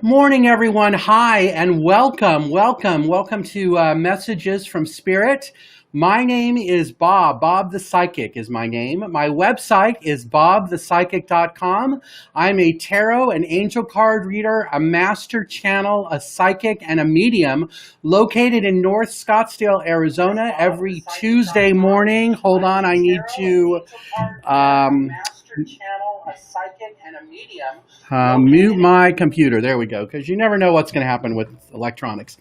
Morning, everyone. Hi, and welcome to Messages from Spirit. My name is Bob. Bob the Psychic is my name. My website is bobthepsychic.com. I'm a tarot and angel card reader, a master channel, a psychic, and a medium located in North Scottsdale, Arizona every Tuesday morning. Hold on, I need to mute my computer. There we go, because you never know what's going to happen with electronics.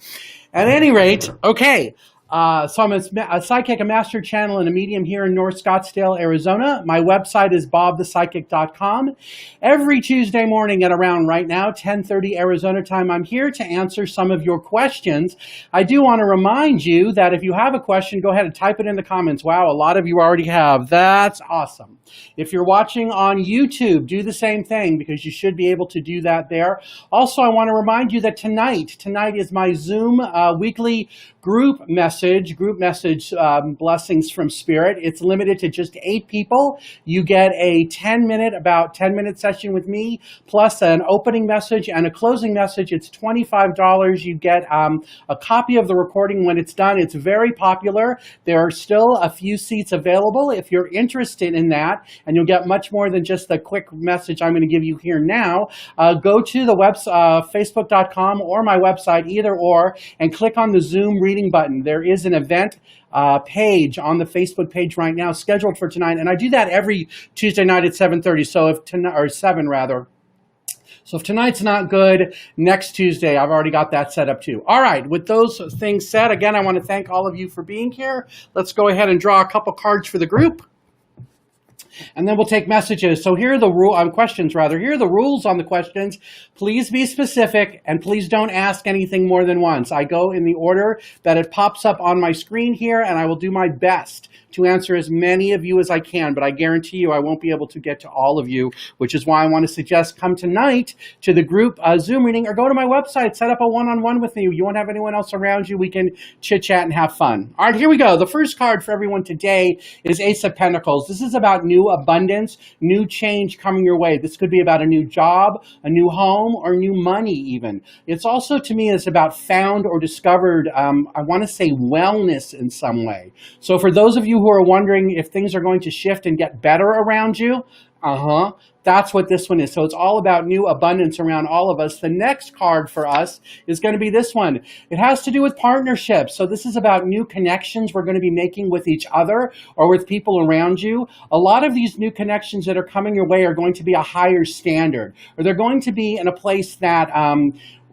At any rate, okay. So I'm a psychic, a master channel, and a medium here in North Scottsdale, Arizona. My website is bobthepsychic.com. Every Tuesday morning at around right now, 10:30 Arizona time, I'm here to answer some of your questions. I do want to remind you that if you have a question, go ahead and type it in the comments. Wow, a lot of you already have. That's awesome. If you're watching on YouTube, do the same thing because you should be able to do that there. Also, I want to remind you that tonight is my Zoom weekly group message blessings from Spirit. It's limited to just 8 people. You get a about 10 minute session with me, plus an opening message and a closing message. It's $25. You get a copy of the recording when it's done. It's very popular. There are still a few seats available if you're interested in that, and you'll get much more than just the quick message I'm going to give you here now. Go to the website, facebook.com or my website, either or, and click on the Zoom reading button. There is an event page on the Facebook page right now scheduled for tonight, and I do that every Tuesday night at 7:30. So if tonight, or 7 rather. So if tonight's not good, next Tuesday, I've already got that set up too. All right, with those things said, again, I want to thank all of you for being here. Let's go ahead and draw a couple cards for the group, and then we'll take messages. So here are the questions rather. Here are the rules on the questions. Please be specific, and please don't ask anything more than once. I go in the order that it pops up on my screen here, and I will do my best to answer as many of you as I can, but I guarantee you I won't be able to get to all of you, which is why I want to suggest come tonight to the group Zoom reading, or go to my website, set up a one-on-one with me. You won't have anyone else around you. We can chit-chat and have fun. All right, here we go. The first card for everyone today is Ace of Pentacles. This is about new abundance, new change coming your way. This could be about a new job, a new home, or new money even. It's also, to me, it's about found or discovered, I want to say wellness in some way. So for those of you who are wondering if things are going to shift and get better around you, that's what this one is. So it's all about new abundance around all of us. The next card for us is going to be this one. It has to do with partnerships. So this is about new connections we're going to be making with each other or with people around you. A lot of these new connections that are coming your way are going to be a higher standard, or they're going to be in a place that,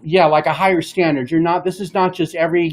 like a higher standard. This is not just every,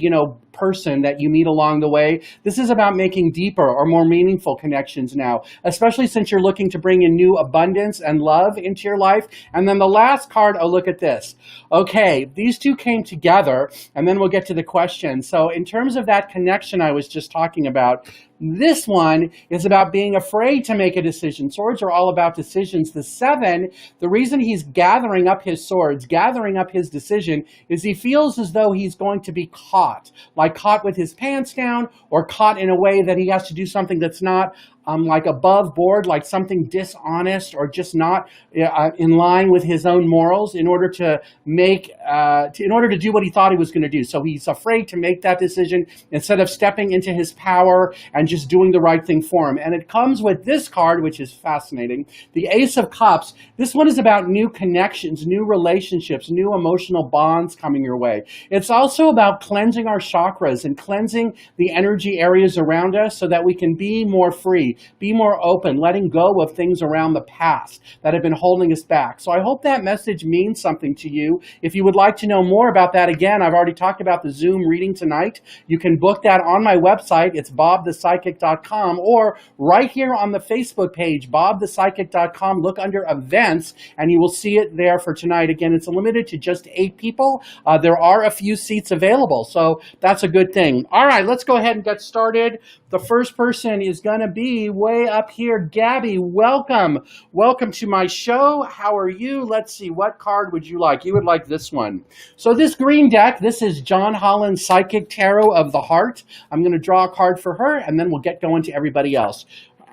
person that you meet along the way. This is about making deeper or more meaningful connections now, especially since you're looking to bring in new abundance and love into your life. And then the last card, look at this. Okay, these two came together, and then we'll get to the question. So in terms of that connection I was just talking about, this one is about being afraid to make a decision. Swords are all about decisions. The 7, the reason he's gathering up his swords, gathering up his decision, is he feels as though he's going to be caught, like caught with his pants down, or caught in a way that he has to do something that's not like above board, like something dishonest or just not in line with his own morals in order to do what he thought he was going to do. So he's afraid to make that decision instead of stepping into his power and just doing the right thing for him. And it comes with this card, which is fascinating, the Ace of Cups. This one is about new connections, new relationships, new emotional bonds coming your way. It's also about cleansing our chakras and cleansing the energy areas around us so that we can be more free, be more open, letting go of things around the past that have been holding us back. So I hope that message means something to you. If you would like to know more about that, again, I've already talked about the Zoom reading tonight. You can book that on my website. It's bobthepsychic.com, or right here on the Facebook page, bobthepsychic.com. Look under events, and you will see it there for tonight. Again, it's limited to just 8 people. There are a few seats available, so that's a good thing. All right, let's go ahead and get started. The first person is going to be way up here. Gabby, welcome. Welcome to my show. How are you? Let's see. What card would you like? You would like this one. So this green deck, this is John Holland's Psychic Tarot of the Heart. I'm going to draw a card for her, and then we'll get going to everybody else.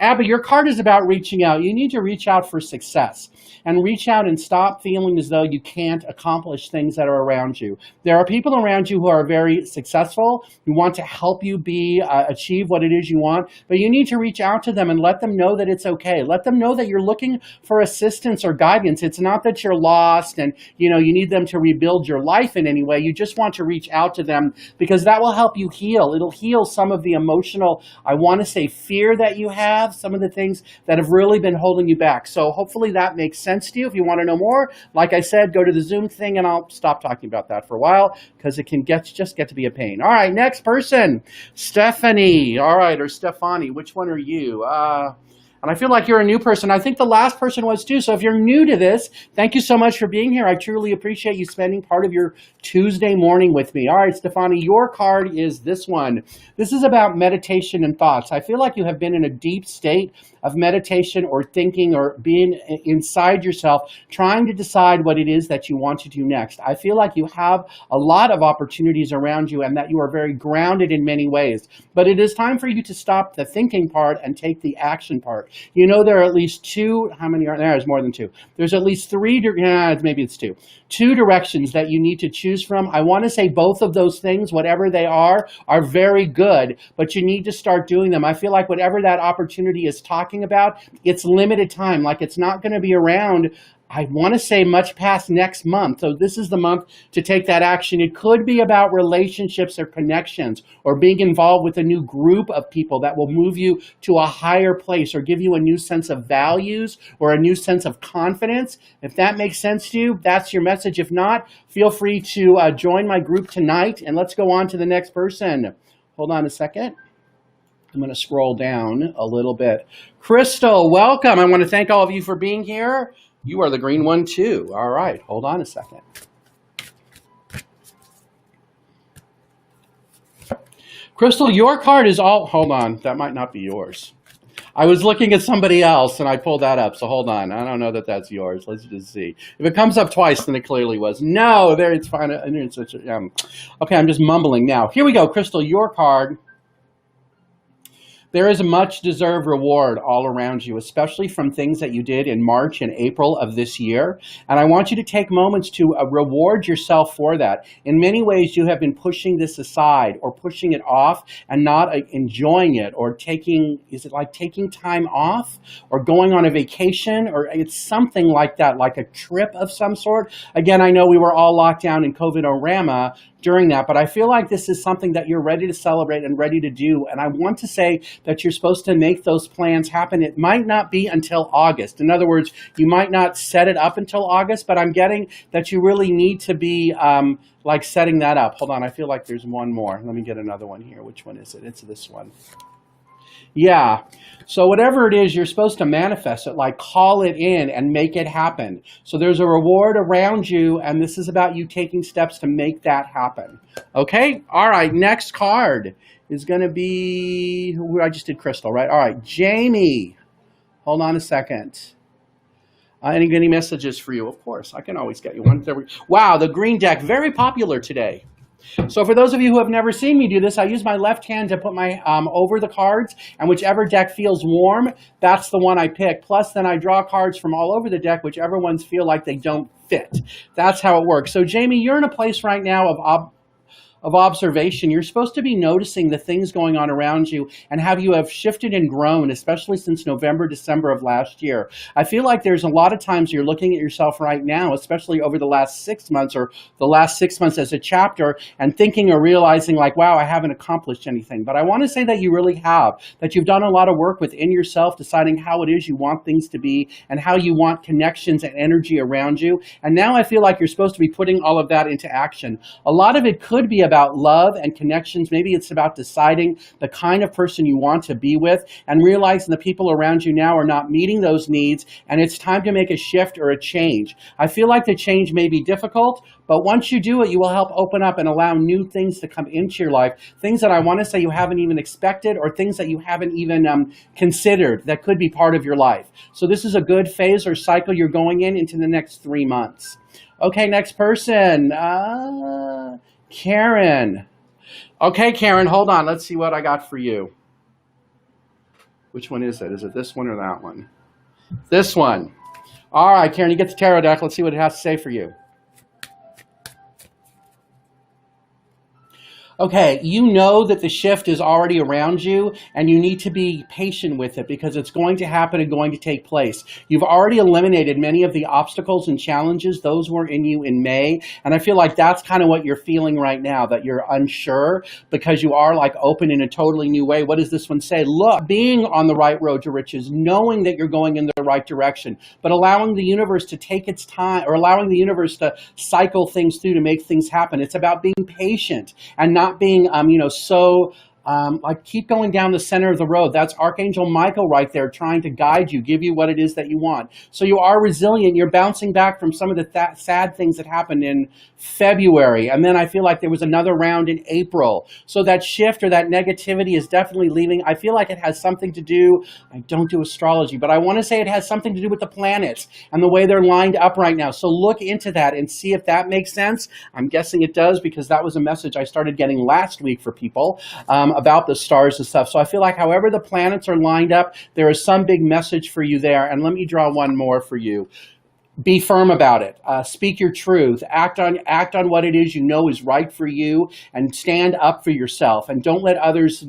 Abby, your card is about reaching out. You need to reach out for success and reach out and stop feeling as though you can't accomplish things that are around you. There are people around you who are very successful, who want to help you achieve what it is you want, but you need to reach out to them and let them know that it's okay. Let them know that you're looking for assistance or guidance. It's not that you're lost and you need them to rebuild your life in any way. You just want to reach out to them because that will help you heal. It'll heal some of the emotional, I want to say, fear that you have, some of the things that have really been holding you back. So hopefully that makes sense to you. If you want to know more, like I said, go to the Zoom thing and I'll stop talking about that for a while because it can just get to be a pain. All right, next person, Stephanie. All right, or Stefani, which one are you? And I feel like you're a new person. I think the last person was too. So if you're new to this, thank you so much for being here. I truly appreciate you spending part of your Tuesday morning with me. All right, Stefani, your card is this one. This is about meditation and thoughts. I feel like you have been in a deep state of meditation or thinking or being inside yourself, trying to decide what it is that you want to do next. I feel like you have a lot of opportunities around you and that you are very grounded in many ways. But it is time for you to stop the thinking part and take the action part. There are at least two, how many are there? There's more than two. There's at least three, maybe it's two directions that you need to choose from. I want to say both of those things, whatever they are very good, but you need to start doing them. I feel like whatever that opportunity is talking about, it's limited time. Like it's not going to be around, I want to say, much past next month. So this is the month to take that action. It could be about relationships or connections or being involved with a new group of people that will move you to a higher place or give you a new sense of values or a new sense of confidence. If that makes sense to you, that's your message. If not, feel free to join my group tonight and let's go on to the next person. Hold on a second. I'm going to scroll down a little bit. Crystal, welcome. I want to thank all of you for being here. You are the green one too. All right, hold on a second. Crystal, your card is all, hold on, that might not be yours. I was looking at somebody else and I pulled that up, so hold on. I don't know that that's yours. Let's just see. If it comes up twice, then it clearly was. No, there it's fine. Okay, I'm just mumbling now. Here we go, Crystal, your card. There is a much deserved reward all around you, especially from things that you did in March and April of this year. And I want you to take moments to reward yourself for that. In many ways, you have been pushing this aside or pushing it off and not enjoying it or is it like taking time off or going on a vacation or it's something like that, like a trip of some sort. Again, I know we were all locked down in COVID-orama during that, but I feel like this is something that you're ready to celebrate and ready to do. And I want to say that you're supposed to make those plans happen. It might not be until August. In other words, you might not set it up until August, but I'm getting that you really need to be like setting that up. Hold on, I feel like there's one more. Let me get another one here. Which one is it? It's this one. Yeah. So whatever it is, you're supposed to manifest it, like call it in and make it happen. So there's a reward around you, and this is about you taking steps to make that happen. Okay? All right, next card is going to be, I just did Crystal, right? All right, Jamie. Hold on a second. Any messages for you? Of course, I can always get you one. Wow, the green deck, very popular today. So for those of you who have never seen me do this, I use my left hand to put my over the cards, and whichever deck feels warm, that's the one I pick. Plus, then I draw cards from all over the deck, whichever ones feel like they don't fit. That's how it works. So Jamie, you're in a place right now of observation. You're supposed to be noticing the things going on around you and how you have shifted and grown, especially since November, December of last year. I feel like there's a lot of times you're looking at yourself right now, especially over the last 6 months or the last 6 months as a chapter and thinking or realizing like, wow, I haven't accomplished anything. But I want to say that you really have, that you've done a lot of work within yourself, deciding how it is you want things to be and how you want connections and energy around you. And now I feel like you're supposed to be putting all of that into action. A lot of it could be about love and connections. Maybe it's about deciding the kind of person you want to be with and realizing the people around you now are not meeting those needs and it's time to make a shift or a change. I feel like the change may be difficult, but once you do it, you will help open up and allow new things to come into your life, things that I want to say you haven't even expected or things that you haven't even considered that could be part of your life. So this is a good phase or cycle you're going into the next 3 months. Okay, next person. Karen. Okay, Karen, hold on. Let's see what I got for you. Which one is it? Is it this one or that one? This one. All right, Karen, you get the tarot deck. Let's see what it has to say for you. Okay, you know that the shift is already around you and you need to be patient with it because it's going to happen and going to take place. You've already eliminated many of the obstacles and challenges. Those were in you in May. And I feel like that's kind of what you're feeling right now, that you're unsure because you are like open in a totally new way. What does this one say? Look, being on the right road to riches, knowing that you're going in the right direction, but allowing the universe to take its time or allowing the universe to cycle things through to make things happen. It's about being patient and not being, like keep going down the center of the road. That's Archangel Michael right there trying to guide you, give you what it is that you want. So you are resilient. You're bouncing back from some of the sad things that happened in February. And then I feel like there was another round in April. So that shift or that negativity is definitely leaving. I feel like it has something to do, I don't do astrology, but I want to say it has something to do with the planets and the way they're lined up right now. So look into that and see if that makes sense. I'm guessing it does because that was a message I started getting last week for people. About the stars and stuff. So I feel like however the planets are lined up, there is some big message for you there. And let me draw one more for you. Be firm about it. Speak your truth. Act on what it is you know is right for you, and stand up for yourself. And don't let others,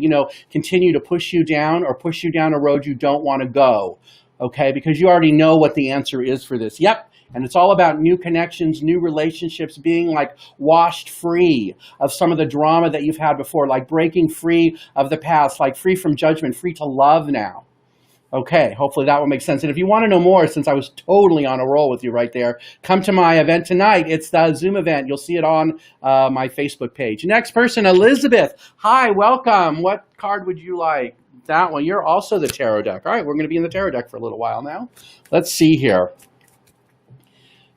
continue to push you down or push you down a road you don't want to go. Okay, because you already know what the answer is for this. Yep. And it's all about new connections, new relationships, being like washed free of some of the drama that you've had before, like breaking free of the past, like free from judgment, free to love now. Okay, hopefully that will make sense. And if you want to know more, since I was totally on a roll with you right there, come to my event tonight. It's the Zoom event. You'll see it on my Facebook page. Next person, Elizabeth. Hi, welcome. What card would you like? That one. You're also the tarot deck. All right, we're going to be in the tarot deck for a little while now. Let's see here.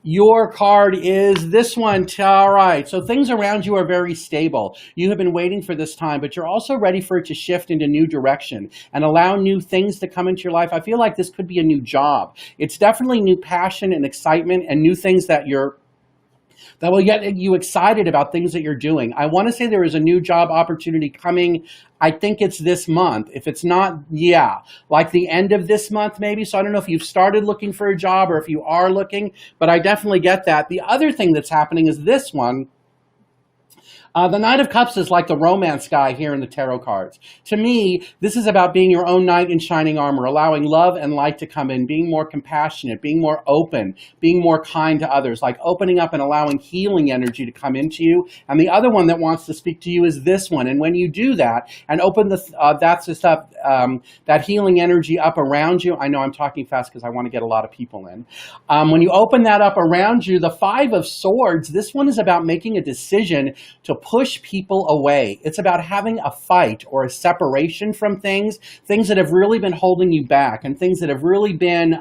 Your card is this one. All right. So things around you are very stable. You have been waiting for this time, but you're also ready for it to shift into new direction and allow new things to come into your life. I feel like this could be a new job. It's definitely new passion and excitement and new things that will get you excited about things that you're doing. I want to say there is a new job opportunity coming. I think it's this month. If it's not, like the end of this month maybe. So I don't know if you've started looking for a job or if you are looking, but I definitely get that. The other thing that's happening is this one. The Knight of Cups is like the romance guy here in the tarot cards. To me, this is about being your own knight in shining armor, allowing love and light to come in, being more compassionate, being more open, being more kind to others, like opening up and allowing healing energy to come into you. And the other one that wants to speak to you is this one. And when you do that and open that healing energy up around you, I know I'm talking fast because I want to get a lot of people in. When you open that up around you, the Five of Swords, this one is about making a decision to push people away. It's about having a fight or a separation from things that have really been holding you back and things that have really been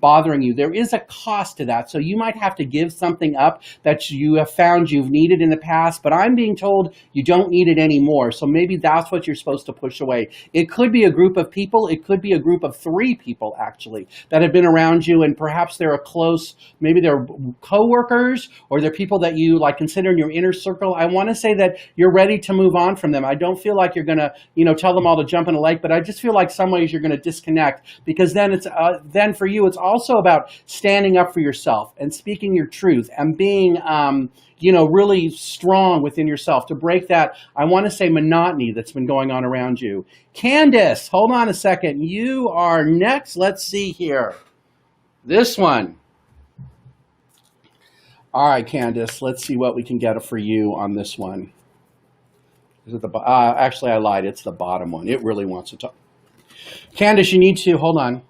bothering you. There is a cost to that. So you might have to give something up that you have found you've needed in the past, but I'm being told you don't need it anymore. So maybe that's what you're supposed to push away. It could be a group of people. It could be a group of 3 people actually that have been around you, and perhaps they're maybe they're coworkers or they're people that you like consider in your inner circle. I want to say that you're ready to move on from them. I don't feel like you're going to, tell them all to jump in a lake, but I just feel like some ways you're going to disconnect, because then then for you, it's also about standing up for yourself and speaking your truth and being, really strong within yourself to break that, I want to say, monotony that's been going on around you. Candace, hold on a second. You are next. Let's see here. This one. All right, Candace, let's see what we can get for you on this one. Is it actually, I lied. It's the bottom one. It really wants to talk. Candace, you need to, hold on.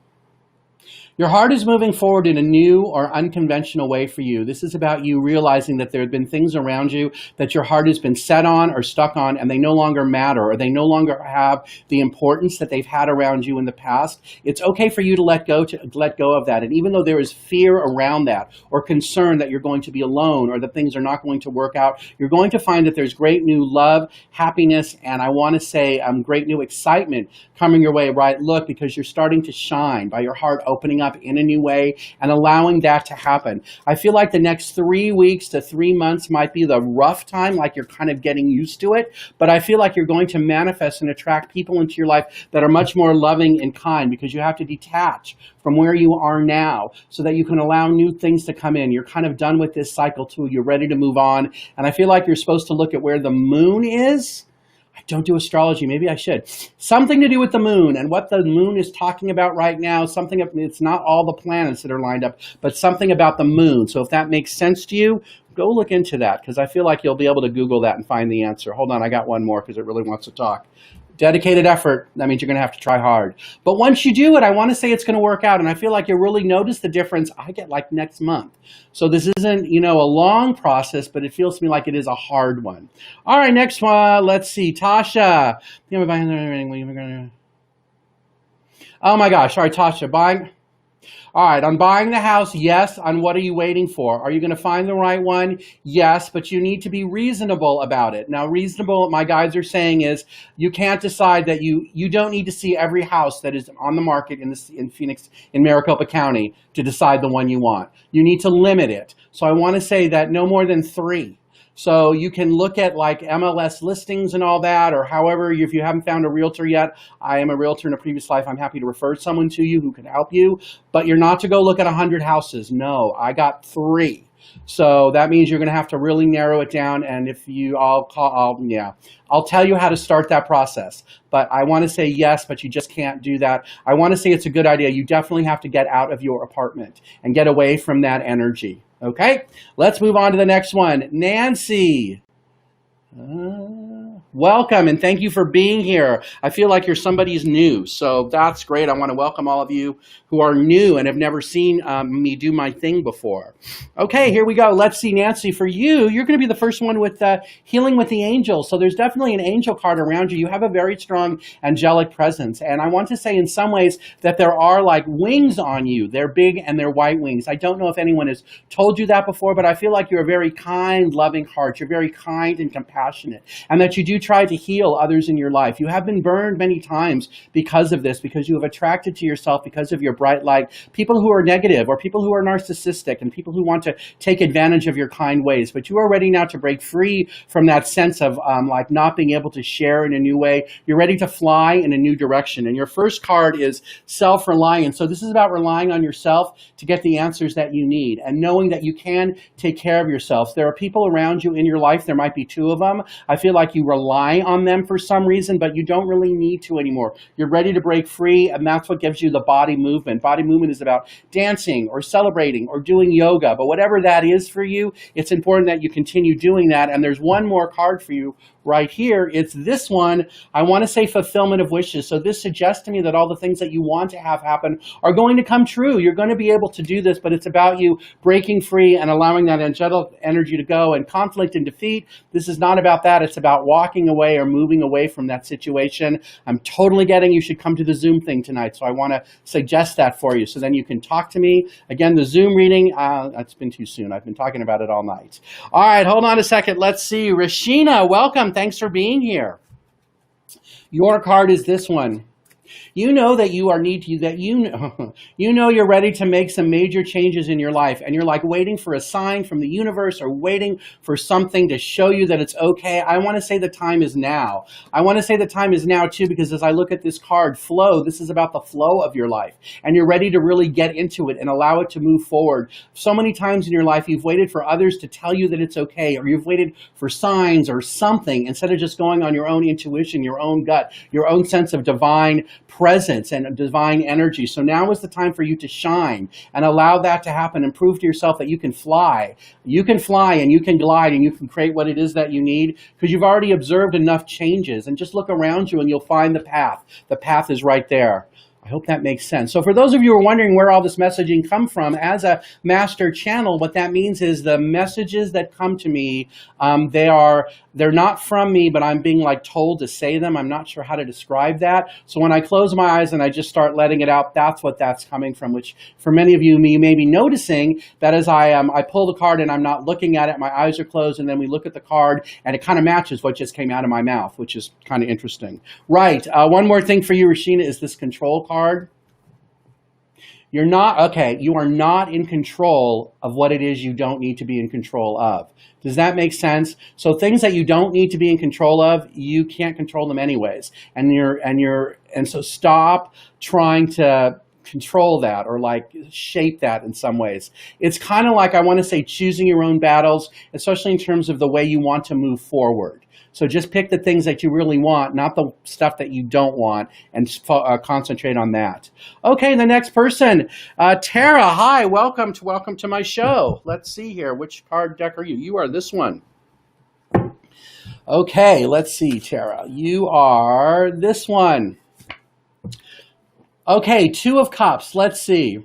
Your heart is moving forward in a new or unconventional way for you. This is about you realizing that there have been things around you that your heart has been set on or stuck on, and they no longer matter, or they no longer have the importance that they've had around you in the past. It's okay for you to let go of that. And even though there is fear around that or concern that you're going to be alone or that things are not going to work out, you're going to find that there's great new love, happiness, and I want to say great new excitement coming your way, right? Look, because you're starting to shine by your heart opening up in a new way and allowing that to happen. I feel like the next 3 weeks to 3 months might be the rough time, like you're kind of getting used to it, but I feel like you're going to manifest and attract people into your life that are much more loving and kind, because you have to detach from where you are now so that you can allow new things to come in. You're kind of done with this cycle too. You're ready to move on. And I feel like you're supposed to look at where the moon is. I don't do astrology. Maybe I should. Something to do with the moon and what the moon is talking about right now. Something, it's not all the planets that are lined up, but something about the moon. So if that makes sense to you, go look into that, because I feel like you'll be able to Google that and find the answer. Hold on, I got one more because it really wants to talk. Dedicated effort, that means you're going to have to try hard. But once you do it, I want to say it's going to work out. And I feel like you'll really notice the difference I get like next month. So this isn't, a long process, but it feels to me like it is a hard one. All right, next one. Let's see. Tasha. Oh my gosh. All right, Tasha. Buying. All right, on buying the house, yes. On what are you waiting for? Are you going to find the right one? Yes, but you need to be reasonable about it. Now, reasonable, what my guides are saying is you can't decide that you don't need to see every house that is on the market in Phoenix, in Maricopa County to decide the one you want. You need to limit it. So I want to say that no more than 3. So you can look at like MLS listings and all that, or however, if you haven't found a realtor yet, I am a realtor in a previous life. I'm happy to refer someone to you who can help you, but you're not to go look at 100 houses. No, I got 3. So that means you're going to have to really narrow it down. And if you, I'll tell you how to start that process. But I want to say yes, but you just can't do that. I want to say it's a good idea. You definitely have to get out of your apartment and get away from that energy. Okay, let's move on to the next one. Nancy. Welcome and thank you for being here. I feel like you're somebody's new, so that's great. I want to welcome all of you who are new and have never seen me do my thing before. Okay, here we go. Let's see, Nancy, for you, you're going to be the first one with healing with the angels. So there's definitely an angel card around you. You have a very strong angelic presence. And I want to say in some ways that there are like wings on you. They're big and they're white wings. I don't know if anyone has told you that before, but I feel like you're a very kind, loving heart. You're very kind and compassionate, and that you do try to heal others in your life. You have been burned many times because of this, because you have attracted to yourself, because of your bright light, people who are negative or people who are narcissistic and people who want to take advantage of your kind ways. But you are ready now to break free from that sense of like not being able to share in a new way. You're ready to fly in a new direction. And your first card is self-reliance. So this is about relying on yourself to get the answers that you need and knowing that you can take care of yourself. There are people around you in your life. There might be 2 of them. I feel like you rely on them for some reason, but you don't really need to anymore. You're ready to break free, and that's what gives you the body movement. Body movement is about dancing or celebrating or doing yoga, but whatever that is for you, it's important that you continue doing that. And there's one more card for you right here. It's this one. I want to say fulfillment of wishes. So this suggests to me that all the things that you want to have happen are going to come true. You're going to be able to do this, but it's about you breaking free and allowing that angelic energy to go. And conflict and defeat, this is not about that. It's about walking away or moving away from that situation. I'm totally getting you should come to the Zoom thing tonight. So I want to suggest that for you. So then you can talk to me. Again, the Zoom reading, it's been too soon. I've been talking about it all night. All right, hold on a second. Let's see. Rashina, welcome. Thanks for being here. Your card is this one. You know that you are you know you're ready to make some major changes in your life, and you're like waiting for a sign from the universe or waiting for something to show you that it's okay. I want to say the time is now. I want to say the time is now too, because as I look at this card, flow, this is about the flow of your life, and you're ready to really get into it and allow it to move forward. So many times in your life, you've waited for others to tell you that it's okay, or you've waited for signs or something instead of just going on your own intuition, your own gut, your own sense of divine presence and divine energy. So now is the time for you to shine and allow that to happen and prove to yourself that you can fly. You can fly and you can glide and you can create what it is that you need, because you've already observed enough changes. And just look around you and you'll find the path. The path is right there. I hope that makes sense. So for those of you who are wondering where all this messaging come from, as a master channel, what that means is the messages that come to me, they're not from me, but I'm being like told to say them. I'm not sure how to describe that. So when I close my eyes and I just start letting it out, that's what that's coming from, which for many of you, you may be noticing that as I pull the card and I'm not looking at it, my eyes are closed, and then we look at the card and it kind of matches what just came out of my mouth, which is kind of interesting. Right. One more thing for you, Rashina, is this control card. You're not, okay, you are not in control of what it is you don't need to be in control of. Does that make sense? So things that you don't need to be in control of, you can't control them anyways. And so stop trying to control that or like shape that in some ways. It's kind of like, I want to say, choosing your own battles, especially in terms of the way you want to move forward. So just pick the things that you really want, not the stuff that you don't want, and concentrate on that. Okay, the next person, Tara. Hi, welcome to my show. Let's see here. Which card deck are you? You are this one. Okay, let's see, Tara. You are this one. Okay, Two of Cups. Let's see.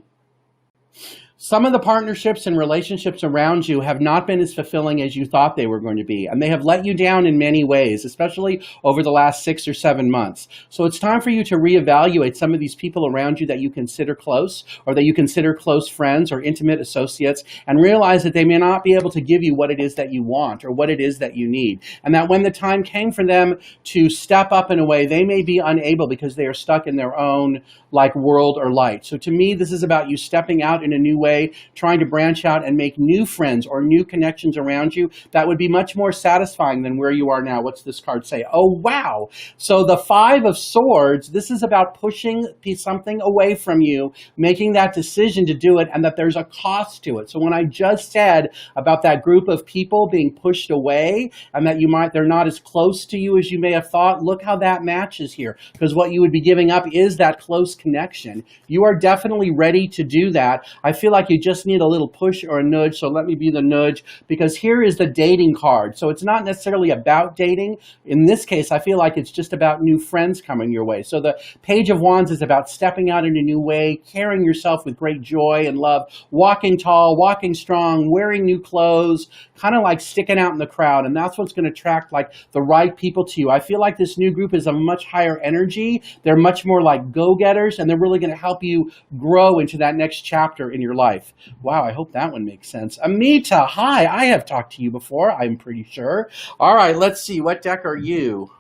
Some of the partnerships and relationships around you have not been as fulfilling as you thought they were going to be, and they have let you down in many ways, especially over the last 6 or 7 months. So it's time for you to reevaluate some of these people around you that you consider close, or that you consider close friends or intimate associates, and realize that they may not be able to give you what it is that you want or what it is that you need. And that when the time came for them to step up in a way, they may be unable because they are stuck in their own like world or light. So to me, this is about you stepping out in a new way, trying to branch out and make new friends or new connections around you that would be much more satisfying than where you are now. What's this card say? Oh, wow. So the Five of Swords, this is about pushing something away from you, making that decision to do it, and that there's a cost to it. So when I just said about that group of people being pushed away and that they're not as close to you as you may have thought, look how that matches here. Because what you would be giving up is that close connection. You are definitely ready to do that. I feel like you just need a little push or a nudge, so let me be the nudge, because here is the dating card. So it's not necessarily about dating. In this case, I feel like it's just about new friends coming your way. So the Page of Wands is about stepping out in a new way, carrying yourself with great joy and love, walking tall, walking strong, wearing new clothes, kind of like sticking out in the crowd. And that's what's going to attract like the right people to you. I feel like this new group is a much higher energy. They're much more like go-getters, and they're really going to help you grow into that next chapter in your life. Wow, I hope that one makes sense. Amita, hi. I have talked to you before, I'm pretty sure. All right, let's see. What deck are you?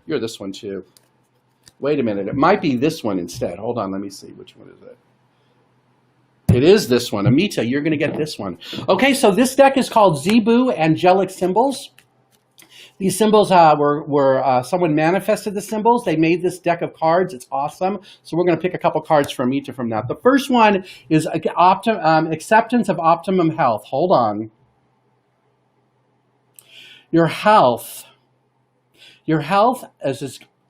You're this one too. Wait a minute. It might be this one instead. Hold on. Let me see. Which one is it? It is this one. Amita, you're going to get this one. Okay, so this deck is called Zebu Angelic Symbols. These symbols someone manifested the symbols. They made this deck of cards. It's awesome. So we're going to pick a couple cards from Amita from that. The first one is acceptance of optimum health. Hold on. Your health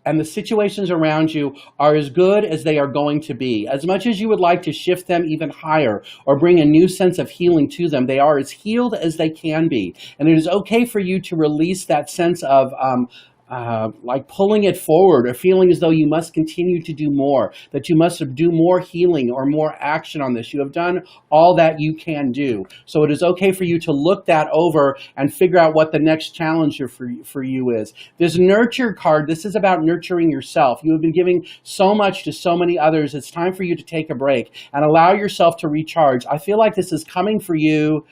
and the situations around you are as good as they are going to be. As much as you would like to shift them even higher or bring a new sense of healing to them, they are as healed as they can be. And it is okay for you to release that sense of like pulling it forward or feeling as though you must continue to do more, that you must do more healing or more action on this. You have done all that you can do. So it is okay for you to look that over and figure out what the next challenge for you is. This nurture card, this is about nurturing yourself. You have been giving so much to so many others. It's time for you to take a break and allow yourself to recharge. I feel like this is coming for you.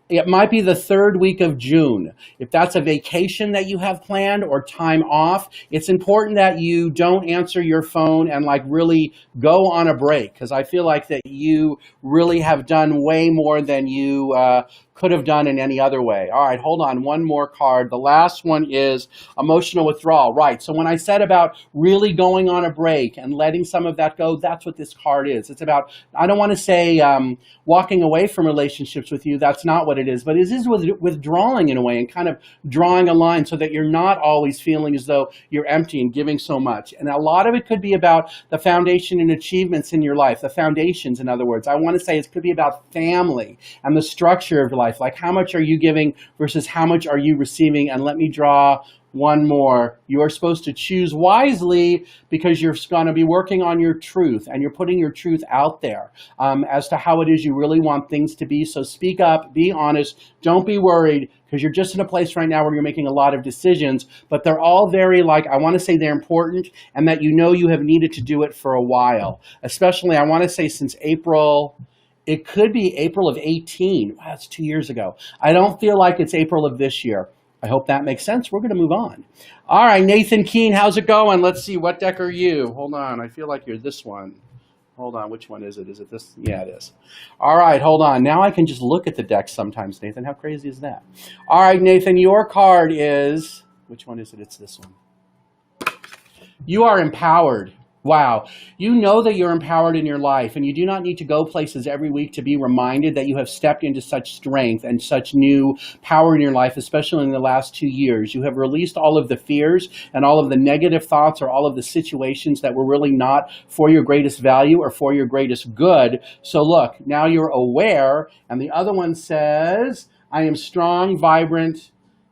It might be the 3rd week of June. If that's a vacation that you have planned or time off, it's important that you don't answer your phone and like really go on a break, because I feel like that you really have done way more than you could have done in any other way. All right, hold on. One more card. The last one is emotional withdrawal. Right. So when I said about really going on a break and letting some of that go, that's what this card is. It's about, I don't want to say walking away from relationships with you. That's not what it is. But it is withdrawing in a way and kind of drawing a line so that you're not always feeling as though you're empty and giving so much. And a lot of it could be about the foundation and achievements in your life, the foundations, in other words. I want to say it could be about family and the structure of your life. Like how much are you giving versus how much are you receiving? And let me draw one more. You are supposed to choose wisely because you're going to be working on your truth and you're putting your truth out there as to how it is you really want things to be. So speak up, be honest, don't be worried, because you're just in a place right now where you're making a lot of decisions, but they're all very I want to say they're important, and that you know you have needed to do it for a while. Especially, I want to say since April. It could be April of 18. Wow, that's 2 years ago. I don't feel like it's April of this year. I hope that makes sense. We're going to move on. All right, Nathan Keene, how's it going? Let's see. What deck are you? Hold on. I feel like you're this one. Hold on, which one is it? Is it this? Yeah, it is. All right, hold on. Now I can just look at the deck sometimes, Nathan. How crazy is that? All right, Nathan, your card is, which one is it? It's this one. You are empowered. Wow. You know that you're empowered in your life, and you do not need to go places every week to be reminded that you have stepped into such strength and such new power in your life, especially in the last 2 years. You have released all of the fears and all of the negative thoughts or all of the situations that were really not for your greatest value or for your greatest good. So look, now you're aware, and the other one says, I am strong, vibrant,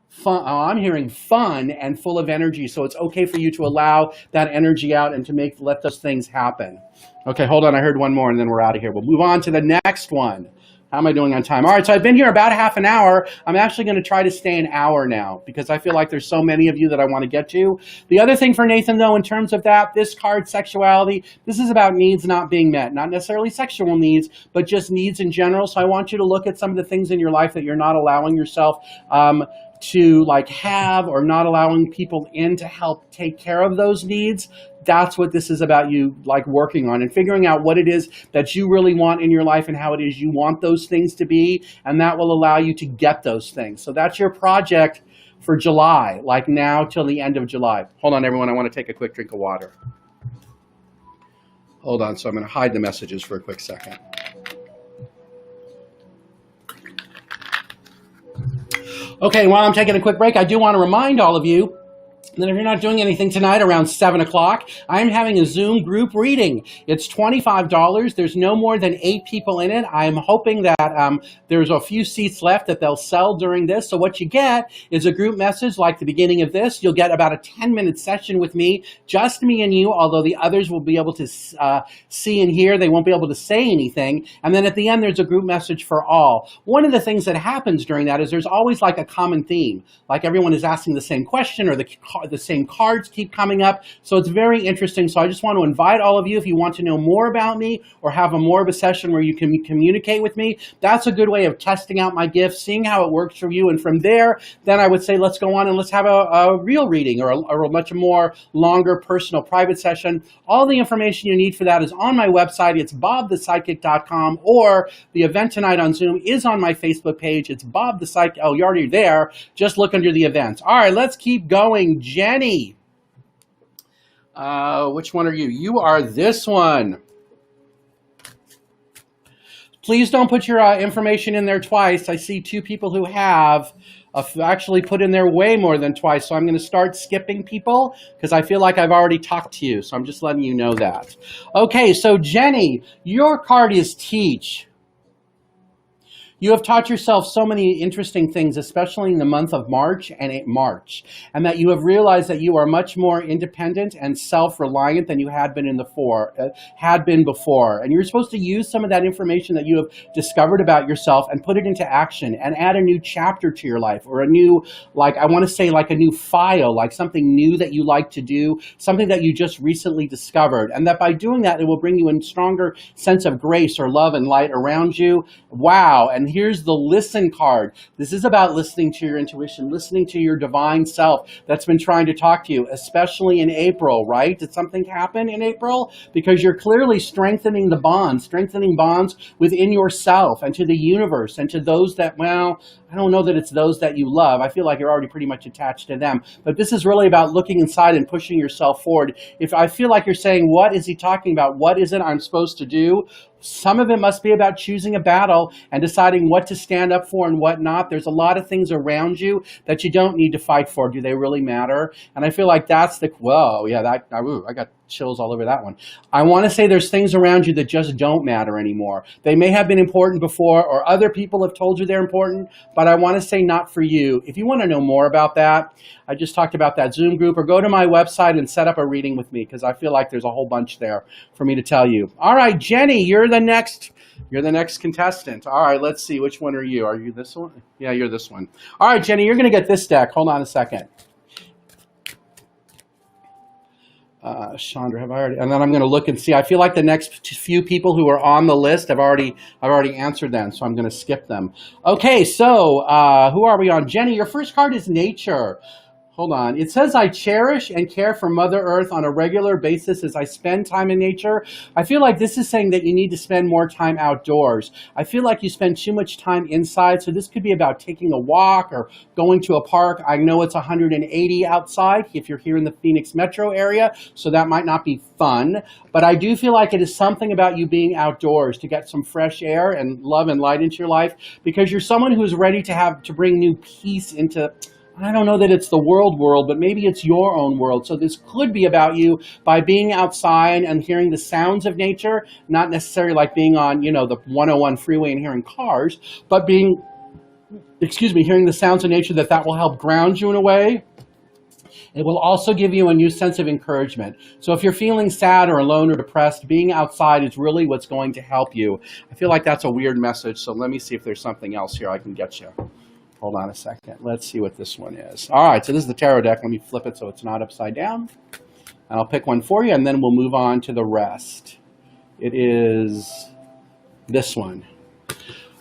fun. Oh, I'm hearing fun and full of energy. So it's okay for you to allow that energy out and to let those things happen. Okay, hold on. I heard one more and then we're out of here. We'll move on to the next one. How am I doing on time? All right, so I've been here about a half an hour. I'm actually going to try to stay an hour now because I feel like there's so many of you that I want to get to. The other thing for Nathan, though, in terms of that, this card, sexuality, this is about needs not being met. Not necessarily sexual needs, but just needs in general. So I want you to look at some of the things in your life that you're not allowing yourself to have, or not allowing people in to help take care of those needs. That's what this is about, you working on and figuring out what it is that you really want in your life and how it is you want those things to be, and that will allow you to get those things. So that's your project for July, now till the end of July. Hold on, everyone. I want to take a quick drink of water. Hold on. So I'm going to hide the messages for a quick second. Okay, while I'm taking a quick break, I do want to remind all of you that if you're not doing anything tonight around 7 o'clock, I'm having a Zoom group reading. It's $25. There's no more than 8 people in it. I'm hoping that there's a few seats left that they'll sell during this. So what you get is a group message like the beginning of this. You'll get about a 10-minute session with me, just me and you, although the others will be able to see and hear. They won't be able to say anything. And then at the end, there's a group message for all. One of the things that happens during that is there's always a common theme. Everyone is asking the same question, or the same cards keep coming up. So it's very interesting. So I just want to invite all of you, if you want to know more about me or have more of a session where you can communicate with me, that's a good way of testing out my gift, seeing how it works for you. And from there, then I would say, let's go on and let's have a real reading, or a much more longer personal private session. All the information you need for that is on my website. It's bobthepsychic.com, or the event tonight on Zoom is on my Facebook page. It's Bob the Psychic. Oh, you're already there. Just look under the events. All right, let's keep going. Jenny, which one are you? You are this one. Please don't put your information in there twice. I see 2 people who have actually put in there way more than twice. So I'm going to start skipping people because I feel like I've already talked to you. So I'm just letting you know that. Okay, so Jenny, your card is Teach. You have taught yourself so many interesting things, especially in the month of March and and that you have realized that you are much more independent and self-reliant than you had been before. And you're supposed to use some of that information that you have discovered about yourself and put it into action and add a new chapter to your life, or a new, I want to say a new file, something new that you like to do, something that you just recently discovered. And that by doing that, it will bring you a stronger sense of grace or love and light around you. Wow. And here's the listen card. This is about listening to your intuition, listening to your divine self that's been trying to talk to you, especially in April, right? Did something happen in April? Because you're clearly strengthening bonds within yourself and to the universe and to those that, I don't know that it's those that you love. I feel like you're already pretty much attached to them. But this is really about looking inside and pushing yourself forward. If I feel like you're saying, what is he talking about? What is it I'm supposed to do? Some of it must be about choosing a battle and deciding what to stand up for and what not. There's a lot of things around you that you don't need to fight for. Do they really matter? And I feel like that's I got chills all over that one. I want to say there's things around you that just don't matter anymore. They may have been important before, or other people have told you they're important, but I want to say not for you. If you want to know more about that, I just talked about that Zoom group, or go to my website and set up a reading with me, because I feel like there's a whole bunch there for me to tell you. All right, Jenny, you're the next contestant. All right, let's see. Which one are you? Are you this one? Yeah, you're this one. All right, Jenny, you're going to get this deck. Hold on a second. Chandra, have I already? And then I'm going to look and see. I feel like the next few people who are on the list, I've already answered them, so I'm going to skip them. Okay, so who are we on? Jenny, your first card is Nature. Hold on. It says, I cherish and care for Mother Earth on a regular basis as I spend time in nature. I feel like this is saying that you need to spend more time outdoors. I feel like you spend too much time inside. So this could be about taking a walk or going to a park. I know it's 180 outside if you're here in the Phoenix metro area, so that might not be fun. But I do feel like it is something about you being outdoors to get some fresh air and love and light into your life, because you're someone who is ready to bring new peace into, I don't know that it's the world, but maybe it's your own world. So this could be about you by being outside and hearing the sounds of nature, not necessarily like being on, you know, the 101 freeway and hearing cars, but hearing the sounds of nature, that will help ground you in a way. It will also give you a new sense of encouragement. So if you're feeling sad or alone or depressed, being outside is really what's going to help you. I feel like that's a weird message, so let me see if there's something else here I can get you. Hold on a second. Let's see what this one is. All right, so this is the tarot deck. Let me flip it so it's not upside down. And I'll pick one for you, and then we'll move on to the rest. It is this one.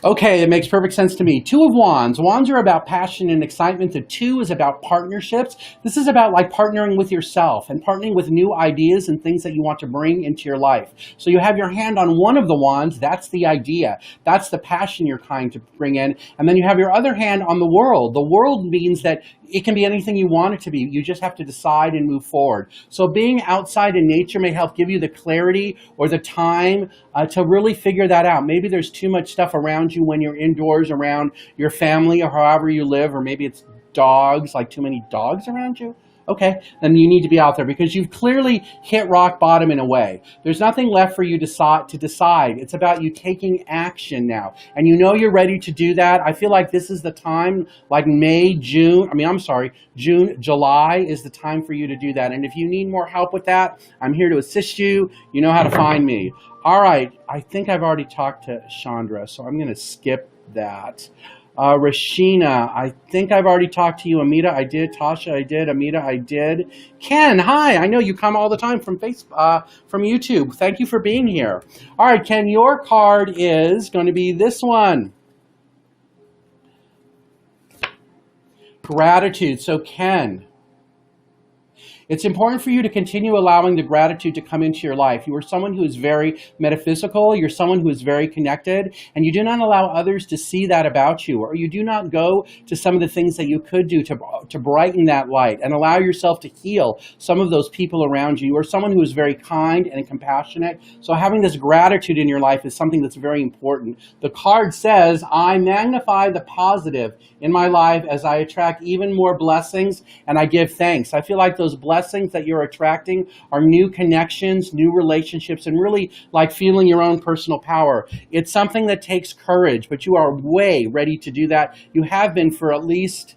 Okay, it makes perfect sense to me. Two of Wands. Wands are about passion and excitement. The two is about partnerships. This is about like partnering with yourself and partnering with new ideas and things that you want to bring into your life. So you have your hand on one of the wands. That's the idea. That's the passion you're trying to bring in. And then you have your other hand on the world. The world means that it can be anything you want it to be. You just have to decide and move forward. So being outside in nature may help give you the clarity or the time to really figure that out. Maybe there's too much stuff around you when you're indoors around your family or however you live, or maybe it's dogs, like too many dogs around you. Okay, then you need to be out there because you've clearly hit rock bottom in a way. There's nothing left for you to decide. It's about you taking action now. And you know you're ready to do that. I feel like this is the time, like June, July is the time for you to do that. And if you need more help with that, I'm here to assist you. You know how to find me. All right, I think I've already talked to Chandra, so I'm going to skip that. Rashina, I think I've already talked to you. Amita, I did. Tasha, I did. Amita, I did. Ken, hi. I know you come all the time from from YouTube. Thank you for being here. All right, Ken, your card is going to be this one. Gratitude. So, Ken, it's important for you to continue allowing the gratitude to come into your life. You are someone who is very metaphysical. You're someone who is very connected, and you do not allow others to see that about you, or you do not go to some of the things that you could do to brighten that light and allow yourself to heal some of those people around you. You are someone who is very kind and compassionate. So having this gratitude in your life is something that's very important. The card says, I magnify the positive in my life as I attract even more blessings, and I give thanks. I feel like those blessings that you're attracting are new connections, new relationships, and really like feeling your own personal power. It's something that takes courage, but you are way ready to do that. You have been for at least...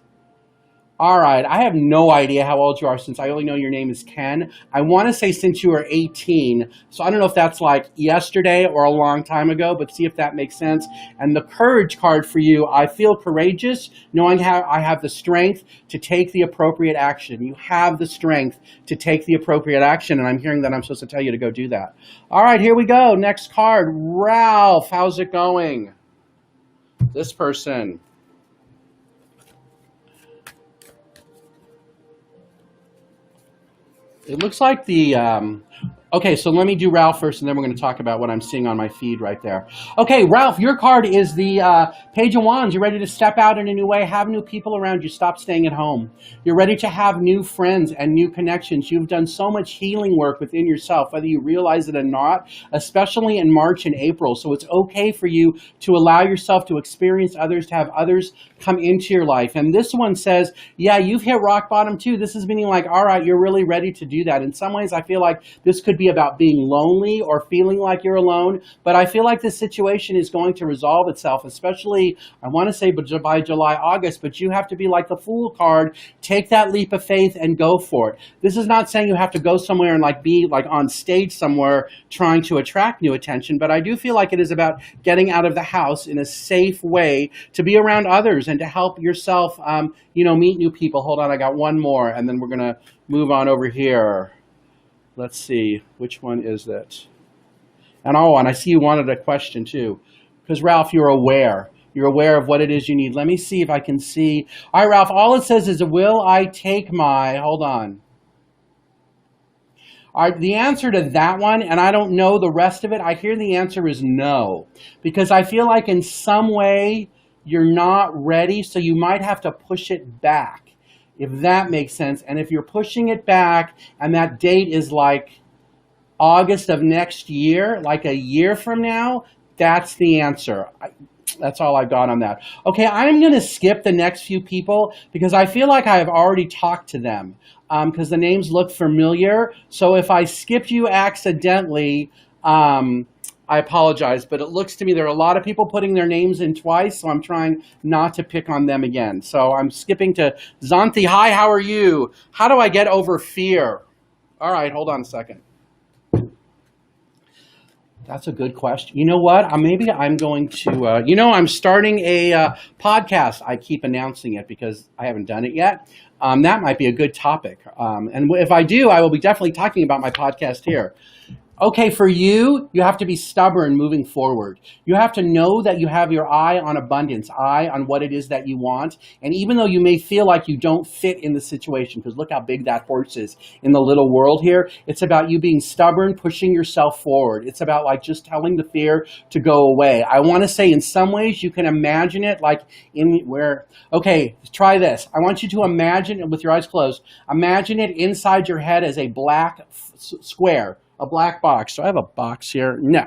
All right, I have no idea how old you are since I only know your name is Ken. I want to say since you were 18, so I don't know if that's like yesterday or a long time ago, but see if that makes sense. And the courage card for you, I feel courageous, knowing how I have the strength to take the appropriate action. You have the strength to take the appropriate action, and I'm hearing that I'm supposed to tell you to go do that. All right, here we go. Next card, Ralph, how's it going? This person. It looks like the, okay, so let me do Ralph first, and then we're going to talk about what I'm seeing on my feed right there. Okay, Ralph, your card is the Page of Wands. You're ready to step out in a new way, have new people around you, stop staying at home. You're ready to have new friends and new connections. You've done so much healing work within yourself, whether you realize it or not, especially in March and April. So it's okay for you to allow yourself to experience others, to have others come into your life. And this one says, yeah, you've hit rock bottom too. This is meaning like, all right, you're really ready to do that. In some ways, I feel like this could be about being lonely or feeling like you're alone, but I feel like this situation is going to resolve itself, especially, I want to say by July, August, but you have to be like the Fool card, take that leap of faith and go for it. This is not saying you have to go somewhere and like be like on stage somewhere trying to attract new attention, but I do feel like it is about getting out of the house in a safe way to be around others and to help yourself, meet new people. Hold on, I got one more, and then we're going to move on over here. Let's see, which one is it? And I see you wanted a question too, because Ralph, you're aware. You're aware of what it is you need. Let me see if I can see. All right, Ralph, all it says is, will I take my, hold on. All right, the answer to that one, and I don't know the rest of it, I hear the answer is no. Because I feel like in some way you're not ready, so you might have to push it back, if that makes sense. And if you're pushing it back and that date is like August of next year, like a year from now, that's the answer. That's all I got on that. Okay, I'm going to skip the next few people because I feel like I have already talked to them because the names look familiar. So if I skipped you accidentally, I apologize. But it looks to me there are a lot of people putting their names in twice, so I'm trying not to pick on them again. So I'm skipping to Zanthi. Hi, how are you? How do I get over fear? All right, hold on a second. That's a good question. You know what? Maybe I'm going to, I'm starting a podcast. I keep announcing it because I haven't done it yet. That might be a good topic. And if I do, I will be definitely talking about my podcast here. Okay, for you, you have to be stubborn moving forward. You have to know that you have your eye on abundance, eye on what it is that you want. And even though you may feel like you don't fit in the situation, because look how big that horse is in the little world here, it's about you being stubborn, pushing yourself forward. It's about like just telling the fear to go away. I want to say in some ways you can imagine it like okay, try this. I want you to imagine it with your eyes closed. Imagine it inside your head as a black square. A black box. Do I have a box here? No.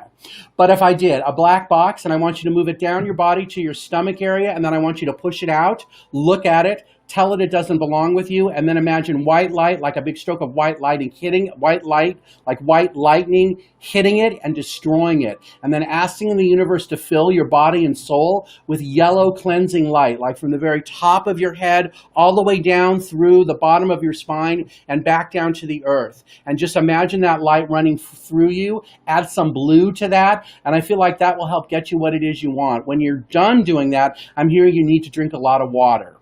But if I did, a black box, and I want you to move it down your body to your stomach area, and then I want you to push it out, look at it, tell it doesn't belong with you, and then imagine white light, like a big stroke of white lightning hitting, white light, like white lightning hitting it and destroying it. And then asking the universe to fill your body and soul with yellow cleansing light, like from the very top of your head, all the way down through the bottom of your spine and back down to the earth. And just imagine that light running through you, add some blue to that, and I feel like that will help get you what it is you want. When you're done doing that, I'm hearing you need to drink a lot of water.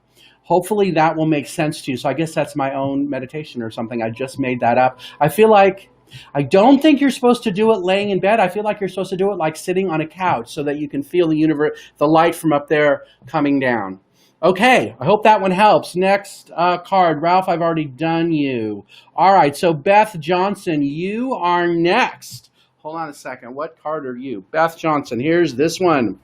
Hopefully that will make sense to you. So I guess that's my own meditation or something. I just made that up. I don't think you're supposed to do it laying in bed. I feel like you're supposed to do it like sitting on a couch so that you can feel the universe, the light from up there coming down. Okay, I hope that one helps. Next card. Ralph, I've already done you. All right, so Beth Johnson, you are next. Hold on a second. What card are you? Beth Johnson, here's this one.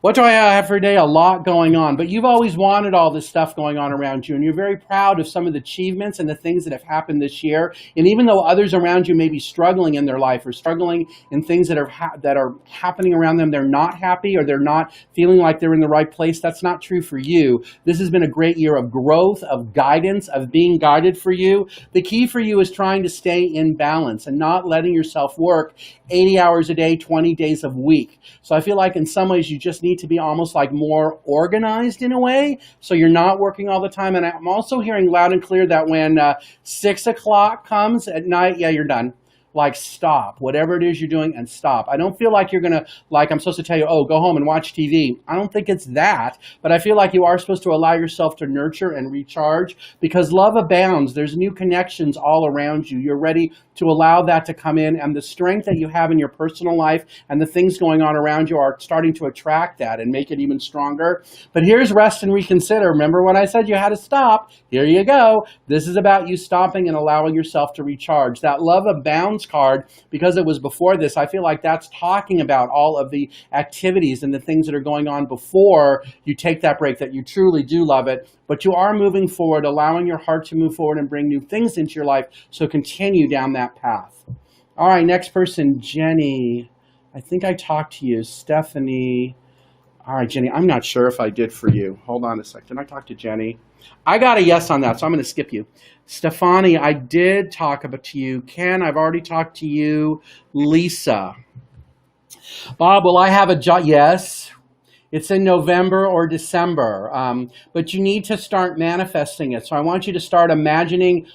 What do I have for today? A lot going on, but you've always wanted all this stuff going on around you, and you're very proud of some of the achievements and the things that have happened this year. And even though others around you may be struggling in their life or struggling in things that are happening around them, they're not happy or they're not feeling like they're in the right place. That's not true for you. This has been a great year of growth, of guidance, of being guided for you. The key for you is trying to stay in balance and not letting yourself work 80 hours a day, 20 days a week. So I feel like in some ways you just need to be almost like more organized in a way, so you're not working all the time. And I'm also hearing loud and clear that when 6 o'clock comes at night, yeah, you're done. Like, stop whatever it is you're doing and stop. I don't feel like you're gonna, like, I'm supposed to tell you, oh, go home and watch TV. I don't think it's that, but I feel like you are supposed to allow yourself to nurture and recharge, because love abounds. There's new connections all around you. You're ready to allow that to come in, and the strength that you have in your personal life and the things going on around you are starting to attract that and make it even stronger. But here's rest and reconsider. Remember when I said you had to stop? Here you go. This is about you stopping and allowing yourself to recharge. That love abounds card, because it was before this, I feel like that's talking about all of the activities and the things that are going on before you take that break, that you truly do love it, but you are moving forward, allowing your heart to move forward and bring new things into your life. So continue down that path. All right, next person, Jenny. I think I talked to you. Stephanie. All right, Jenny, I'm not sure if I did for you. Hold on a second. Did I talk to Jenny? I got a yes on that, so I'm going to skip you. Stefani, I did talk about to you. Ken, I've already talked to you. Lisa. Bob, will I have a job? Yes. It's in November or December, but you need to start manifesting it. So I want you to start imagining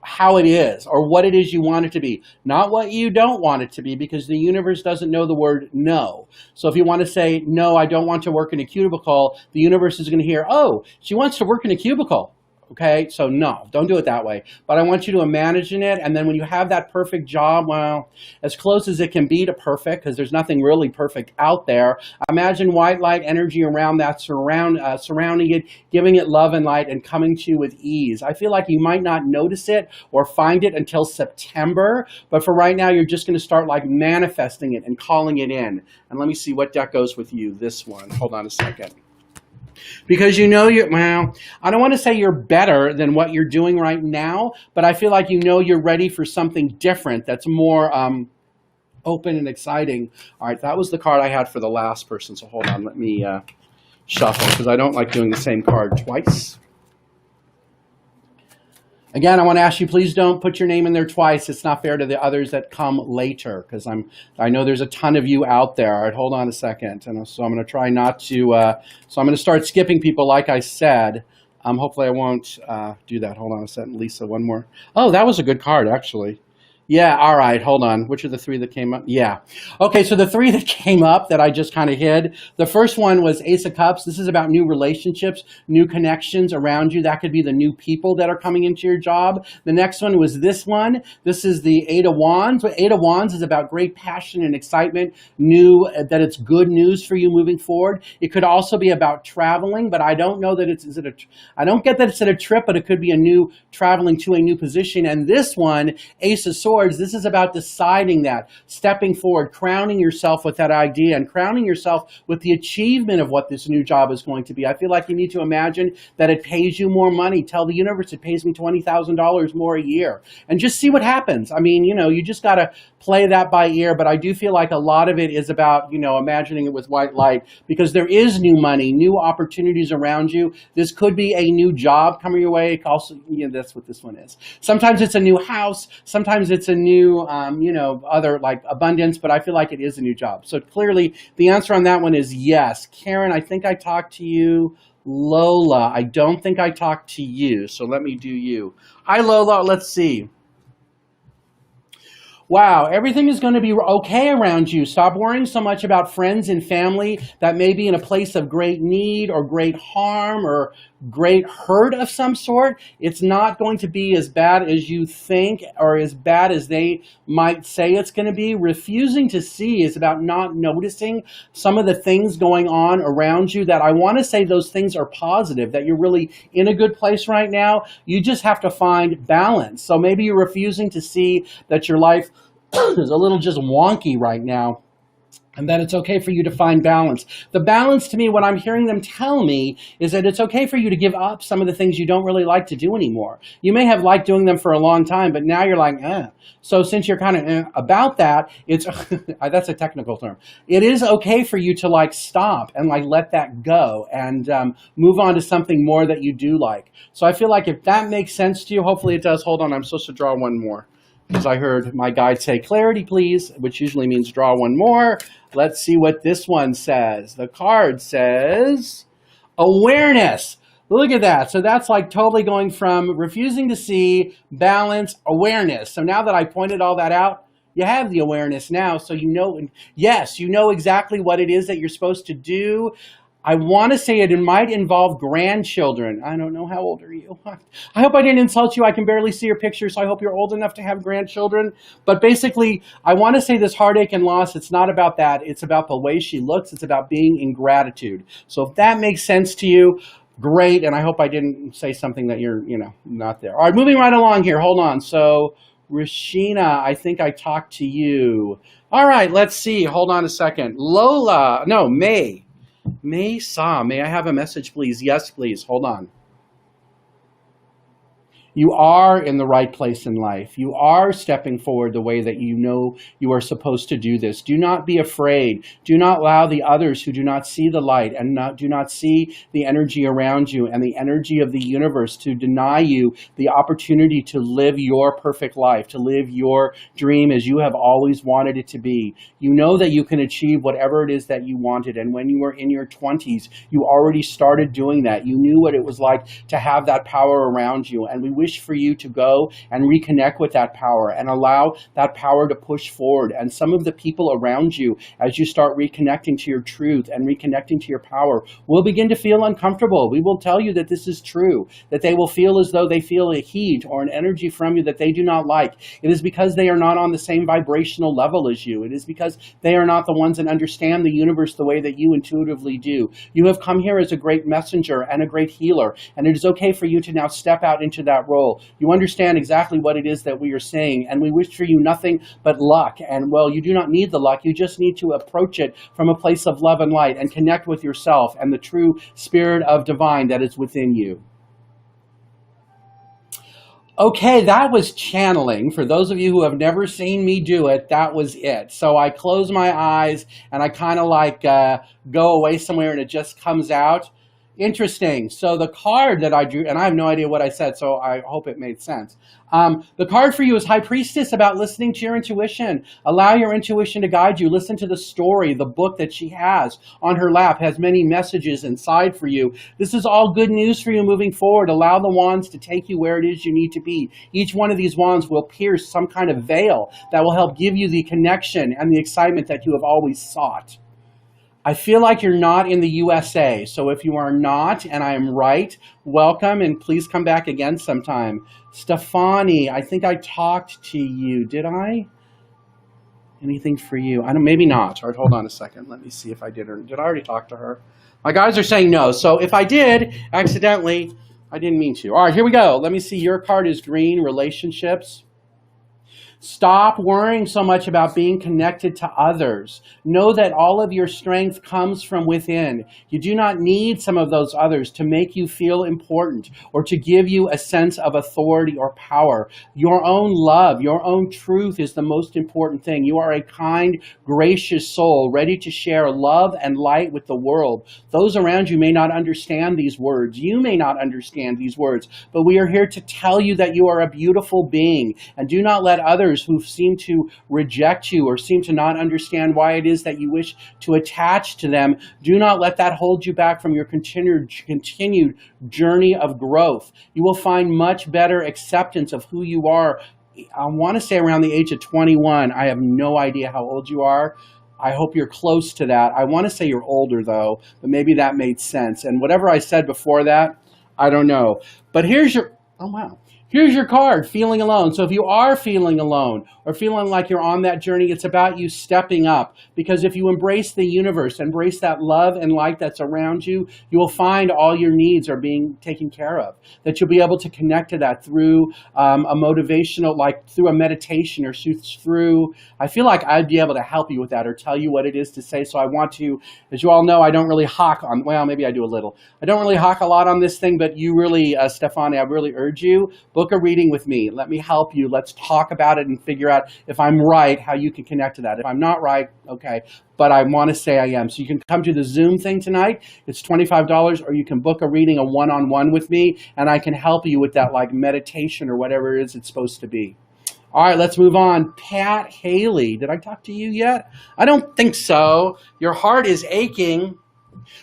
how it is, or what it is you want it to be, not what you don't want it to be, because the universe doesn't know the word no. So if you want to say, no, I don't want to work in a cubicle, the universe is going to hear, oh, she wants to work in a cubicle. okay? So no, don't do it that way. But I want you to imagine it, and then when you have that perfect job, well, as close as it can be to perfect, because there's nothing really perfect out there, imagine white light energy around that, surrounding it, giving it love and light, and coming to you with ease. I feel like you might not notice it or find it until September, but for right now, you're just going to start like manifesting it and calling it in. And let me see what deck goes with you. This one. Hold on a second. Because you know well, I don't want to say you're better than what you're doing right now, but I feel like you know you're ready for something different that's more open and exciting. All right, that was the card I had for the last person. So hold on, let me shuffle because I don't like doing the same card twice. Again, I want to ask you, please don't put your name in there twice. It's not fair to the others that come later because I know there's a ton of you out there. All right, hold on a second. And so I'm going to try not to, so I'm going to start skipping people like I said. Hopefully I won't do that. Hold on a second, Lisa, one more. Oh, that was a good card, actually. Yeah, all right, hold on. Which are the three that came up? Yeah. Okay, so the three that came up that I just kind of hid, the first one was Ace of Cups. This is about new relationships, new connections around you. That could be the new people that are coming into your job. The next one was this one. This is the Eight of Wands. Eight of Wands is about great passion and excitement, that it's good news for you moving forward. It could also be about traveling, but I don't know that I don't get that it's at a trip, but it could be a new traveling to a new position. And this one, Ace of Swords, this is about deciding that, stepping forward, crowning yourself with that idea and crowning yourself with the achievement of what this new job is going to be. I feel like you need to imagine that it pays you more money. Tell the universe it pays me $20,000 more a year and just see what happens. I mean, you just got to play that by ear, but I do feel like a lot of it is about, imagining it with white light because there is new money, new opportunities around you. This could be a new job coming your way. Also, that's what this one is. Sometimes it's a new house. Sometimes it's a new, other like abundance, but I feel like it is a new job. So clearly the answer on that one is yes. Karen, I think I talked to you. Lola, I don't think I talked to you. So let me do you. Hi, Lola. Let's see. Wow, everything is going to be okay around you. Stop worrying so much about friends and family that may be in a place of great need or great harm or great hurt of some sort. It's not going to be as bad as you think or as bad as they might say it's going to be. Refusing to see is about not noticing some of the things going on around you that I want to say those things are positive, that you're really in a good place right now. You just have to find balance. So maybe you're refusing to see that your life is a little just wonky right now, and that it's okay for you to find balance. The balance to me, what I'm hearing them tell me, is that it's okay for you to give up some of the things you don't really like to do anymore. You may have liked doing them for a long time, but now you're like, eh. So since you're kind of about that, it's that's a technical term. It is okay for you to like stop and like let that go and move on to something more that you do like. So I feel like if that makes sense to you, hopefully it does. Hold on, I'm supposed to draw one more, because I heard my guide say clarity, please, which usually means draw one more. Let's see what this one says. The card says awareness. Look at that. So that's like totally going from refusing to see, balance, awareness. So now that I pointed all that out, you have the awareness now. So yes, you know exactly what it is that you're supposed to do. I want to say it might involve grandchildren. I don't know, how old are you? I hope I didn't insult you. I can barely see your picture, so I hope you're old enough to have grandchildren. But basically, I want to say this heartache and loss, it's not about that. It's about the way she looks. It's about being in gratitude. So if that makes sense to you, great. And I hope I didn't say something that you're, not there. All right, moving right along here. Hold on. So Rashina, I think I talked to you. All right, let's see. Hold on a second. Lola, no, May. May I have a message, please? Yes, please. Hold on. You are in the right place in life. You are stepping forward the way that you know you are supposed to do this. Do not be afraid. Do not allow the others who do not see the light and do not see the energy around you and the energy of the universe to deny you the opportunity to live your perfect life, to live your dream as you have always wanted it to be. You know that you can achieve whatever it is that you wanted. And when you were in your 20s, you already started doing that. You knew what it was like to have that power around you. And we wish for you to go and reconnect with that power and allow that power to push forward. And some of the people around you, as you start reconnecting to your truth and reconnecting to your power, will begin to feel uncomfortable. We will tell you that this is true, that they will feel as though they feel a heat or an energy from you that they do not like. It is because they are not on the same vibrational level as you. It is because they are not the ones that understand the universe the way that you intuitively do. You have come here as a great messenger and a great healer, and it is okay for you to now step out into that role. You understand exactly what it is that we are saying, and we wish for you nothing but luck. And well, you do not need the luck. You just need to approach it from a place of love and light and connect with yourself and the true spirit of divine that is within you. Okay, that was channeling. For those of you who have never seen me do it, that was it. So I close my eyes and I kind of like go away somewhere and it just comes out. Interesting. So the card that I drew, and I have no idea what I said, so I hope it made sense. The card for you is High Priestess, about listening to your intuition. Allow your intuition to guide you. Listen to the story. The book that she has on her lap has many messages inside for you. This is all good news for you moving forward. Allow the wands to take you where it is you need to be. Each one of these wands will pierce some kind of veil that will help give you the connection and the excitement that you have always sought. I feel like you're not in the USA, so if you are not, and I am right, welcome, and please come back again sometime. Stefani, I think I talked to you. Did I? Anything for you? I don't. Maybe not. All right, hold on a second. Let me see if I did or did I already talk to her? My guys are saying no, so if I did, accidentally, I didn't mean to. All right, here we go. Let me see. Your card is green, relationships. Stop worrying so much about being connected to others. Know that all of your strength comes from within. You do not need some of those others to make you feel important or to give you a sense of authority or power. Your own love, your own truth is the most important thing. You are a kind, gracious soul ready to share love and light with the world. Those around you may not understand these words. You may not understand these words, but we are here to tell you that you are a beautiful being, and do not let others who seem to reject you or seem to not understand why it is that you wish to attach to them, do not let that hold you back from your continued journey of growth. You will find much better acceptance of who you are. I want to say around the age of 21. I have no idea how old you are. I hope you're close to that. I want to say you're older though, but maybe that made sense. And whatever I said before that, I don't know. But here's your, oh wow. Here's your card, feeling alone. So if you are feeling alone or feeling like you're on that journey, it's about you stepping up. Because if you embrace the universe, embrace that love and light that's around you, you will find all your needs are being taken care of. That you'll be able to connect to that through a motivational, like through a meditation or through, I feel like I'd be able to help you with that or tell you what it is to say. So I want to, as you all know, I don't really hawk on, well, maybe I do a little. I don't really hawk a lot on this thing, but you really, Stefani, I really urge you, book a reading with me. Let me help you. Let's talk about it and figure out if I'm right, how you can connect to that. If I'm not right, okay, but I want to say I am. So you can come to the Zoom thing tonight. It's $25, or you can book a reading, a one-on-one with me, and I can help you with that like meditation or whatever it is it's supposed to be. All right, let's move on. Pat Haley, did I talk to you yet? I don't think so. Your heart is aching.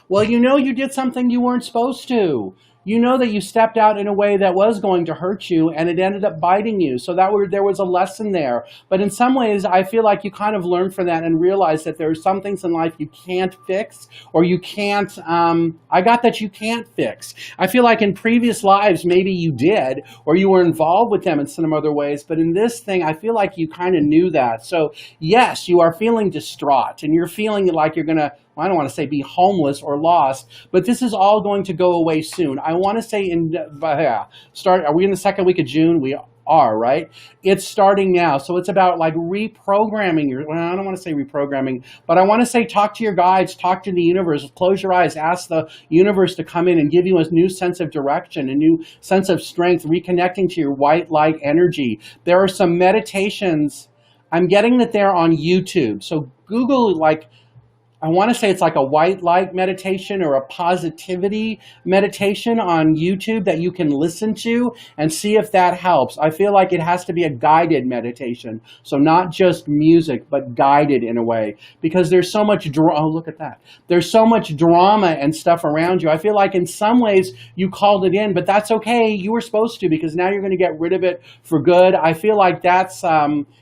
Well, you know you did something you weren't supposed to. You know that you stepped out in a way that was going to hurt you, and it ended up biting you. So there was a lesson there. But in some ways, I feel like you kind of learned from that and realized that there are some things in life you can't fix, or you can't, I got that you can't fix. I feel like in previous lives, maybe you did, or you were involved with them in some other ways. But in this thing, I feel like you kind of knew that. So yes, you are feeling distraught, and you're feeling like you're going to, I don't want to say be homeless or lost, but this is all going to go away soon. I want to say are we in the second week of June? We are, right? It's starting now. So it's about like reprogramming I don't want to say reprogramming, but I want to say talk to your guides, talk to the universe, close your eyes, ask the universe to come in and give you a new sense of direction, a new sense of strength, reconnecting to your white light energy. There are some meditations. I'm getting that they're on YouTube. So Google like, I want to say it's like a white light meditation or a positivity meditation on YouTube that you can listen to and see if that helps. I feel like it has to be a guided meditation. So not just music, but guided in a way, because there's so much drama. Oh, look at that. There's so much drama and stuff around you. I feel like in some ways you called it in, but that's okay. You were supposed to, because now you're going to get rid of it for good. I feel like that's,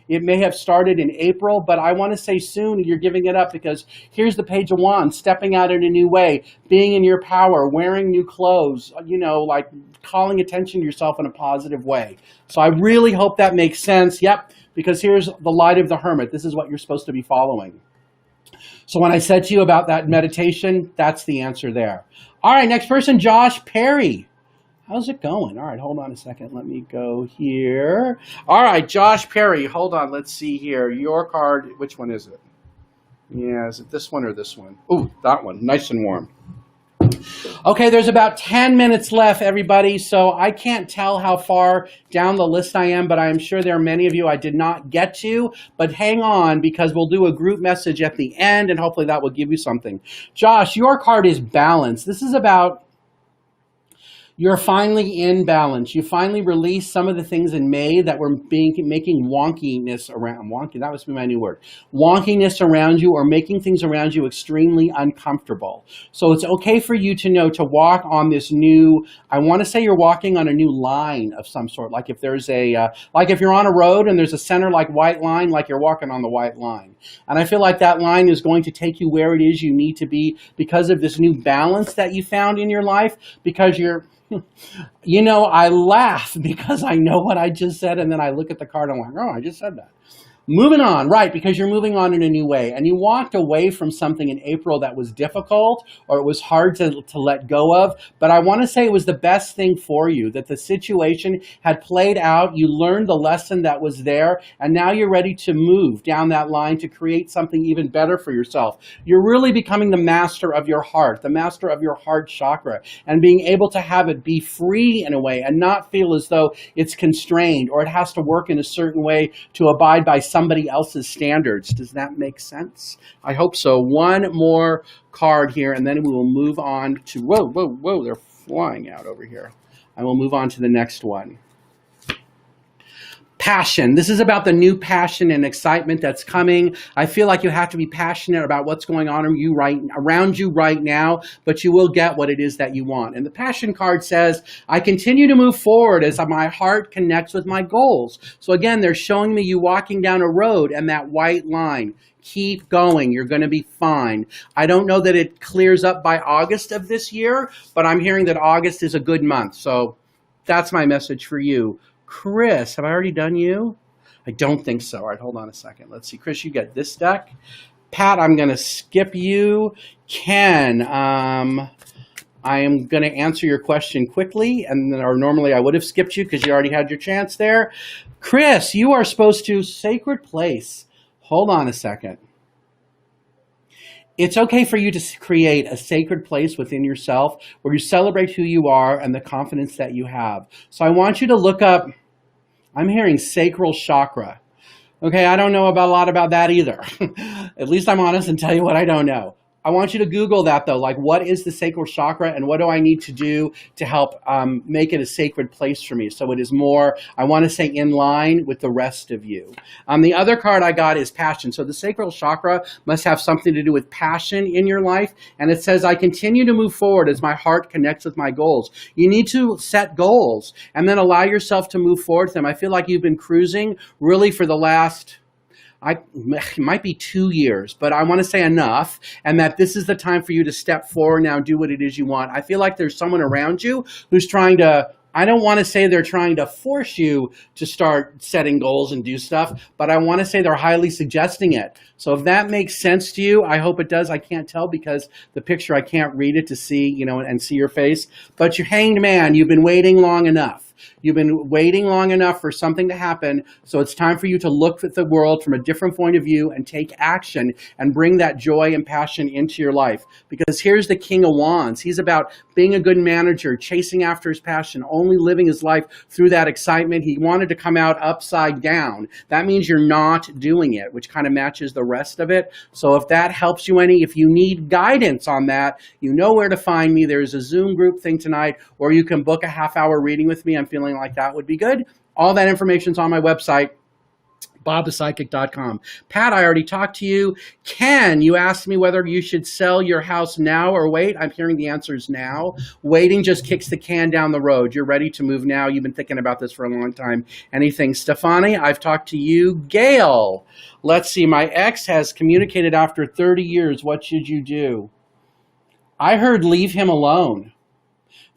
it may have started in April, but I want to say soon you're giving it up, because here's the Page of Wands, stepping out in a new way, being in your power, wearing new clothes, you know, like calling attention to yourself in a positive way. So I really hope that makes sense. Yep, because here's the light of the hermit. This is what you're supposed to be following. So when I said to you about that meditation, that's the answer there. All right, next person, Josh Perry. How's it going? All right, hold on a second. Let me go here. All right, Josh Perry. Hold on. Let's see here. Your card. Which one is it? Yeah, is it this one or this one? Ooh, that one. Nice and warm. Okay, there's about 10 minutes left, everybody. So I can't tell how far down the list I am, but I'm sure there are many of you I did not get to. But hang on, because we'll do a group message at the end, and hopefully that will give you something. Josh, your card is balance. This is about you're finally in balance. You finally released some of the things in May that were making wonkiness around. Wonky, that must be my new word. Wonkiness around you, or making things around you extremely uncomfortable. So it's okay for you to know to walk on this new, I want to say you're walking on a new line of some sort. Like if there's a, like if you're on a road and there's a center like white line, like you're walking on the white line. And I feel like that line is going to take you where it is you need to be because of this new balance that you found in your life, because you're, you know, I laugh because I know what I just said, and then I look at the card and I'm like, oh, I just said that. Moving on, right, because you're moving on in a new way. And you walked away from something in April that was difficult, or it was hard to let go of. But I want to say it was the best thing for you, that the situation had played out. You learned the lesson that was there, and now you're ready to move down that line to create something even better for yourself. You're really becoming the master of your heart, the master of your heart chakra, and being able to have it be free in a way and not feel as though it's constrained or it has to work in a certain way to abide by somebody else's standards. Does that make sense? I hope so. One more card here, and then we will move on to, whoa, they're flying out over here. I will move on to the next one. Passion. This is about the new passion and excitement that's coming. I feel like you have to be passionate about what's going on around you right now, but you will get what it is that you want. And the passion card says, I continue to move forward as my heart connects with my goals. So again, they're showing me you walking down a road and that white line. Keep going. You're going to be fine. I don't know that it clears up by August of this year, but I'm hearing that August is a good month. So that's my message for you. Chris, have I already done you? I don't think so. All right, hold on a second. Let's see. Chris, you get this deck. Pat, I'm going to skip you. Ken, I am going to answer your question quickly, or normally I would have skipped you because you already had your chance there. Chris, you are supposed to sacred place. Hold on a second. It's okay for you to create a sacred place within yourself where you celebrate who you are and the confidence that you have. So I want you to look up, I'm hearing sacral chakra. Okay, I don't know a lot about that either. At least I'm honest and tell you what I don't know. I want you to Google that though, like what is the sacral chakra and what do I need to do to help make it a sacred place for me? So it is more, I want to say in line with the rest of you. The other card I got is passion. So the sacral chakra must have something to do with passion in your life. And it says, I continue to move forward as my heart connects with my goals. You need to set goals and then allow yourself to move forward with them. I feel like you've been cruising really for the last, it might be 2 years, but I want to say enough, and that this is the time for you to step forward now and do what it is you want. I feel like there's someone around you who's trying to, I don't want to say they're trying to force you to start setting goals and do stuff, but I want to say they're highly suggesting it. So if that makes sense to you, I hope it does. I can't tell because the picture, I can't read it to see, you know, and see your face, but you're hanged man, you've been waiting long enough. You've been waiting long enough for something to happen, so it's time for you to look at the world from a different point of view and take action and bring that joy and passion into your life. Because here's the King of Wands. He's about being a good manager, chasing after his passion, only living his life through that excitement. He wanted to come out upside down. That means you're not doing it, which kind of matches the rest of it. So if that helps you any, if you need guidance on that, you know where to find me. There's a Zoom group thing tonight, or you can book a half-hour reading with me. I'm feeling like that would be good. All that information's on my website, bobthepsychic.com. Pat, I already talked to you. Ken, you asked me whether you should sell your house now or wait. I'm hearing the answer is now. Waiting just kicks the can down the road. You're ready to move now. You've been thinking about this for a long time. Anything? Stefani, I've talked to you. Gail, let's see. My ex has communicated after 30 years. What should you do? I heard leave him alone.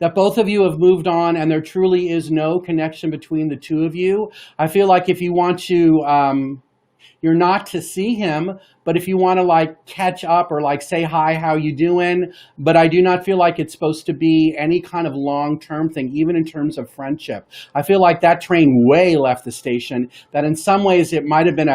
That both of you have moved on and there truly is no connection between the two of you. I feel like if you want to, you're not to see him, but if you want to like catch up or like say hi, how you doing? But I do not feel like it's supposed to be any kind of long-term thing, even in terms of friendship. I feel like that train way left the station, that in some ways it might have been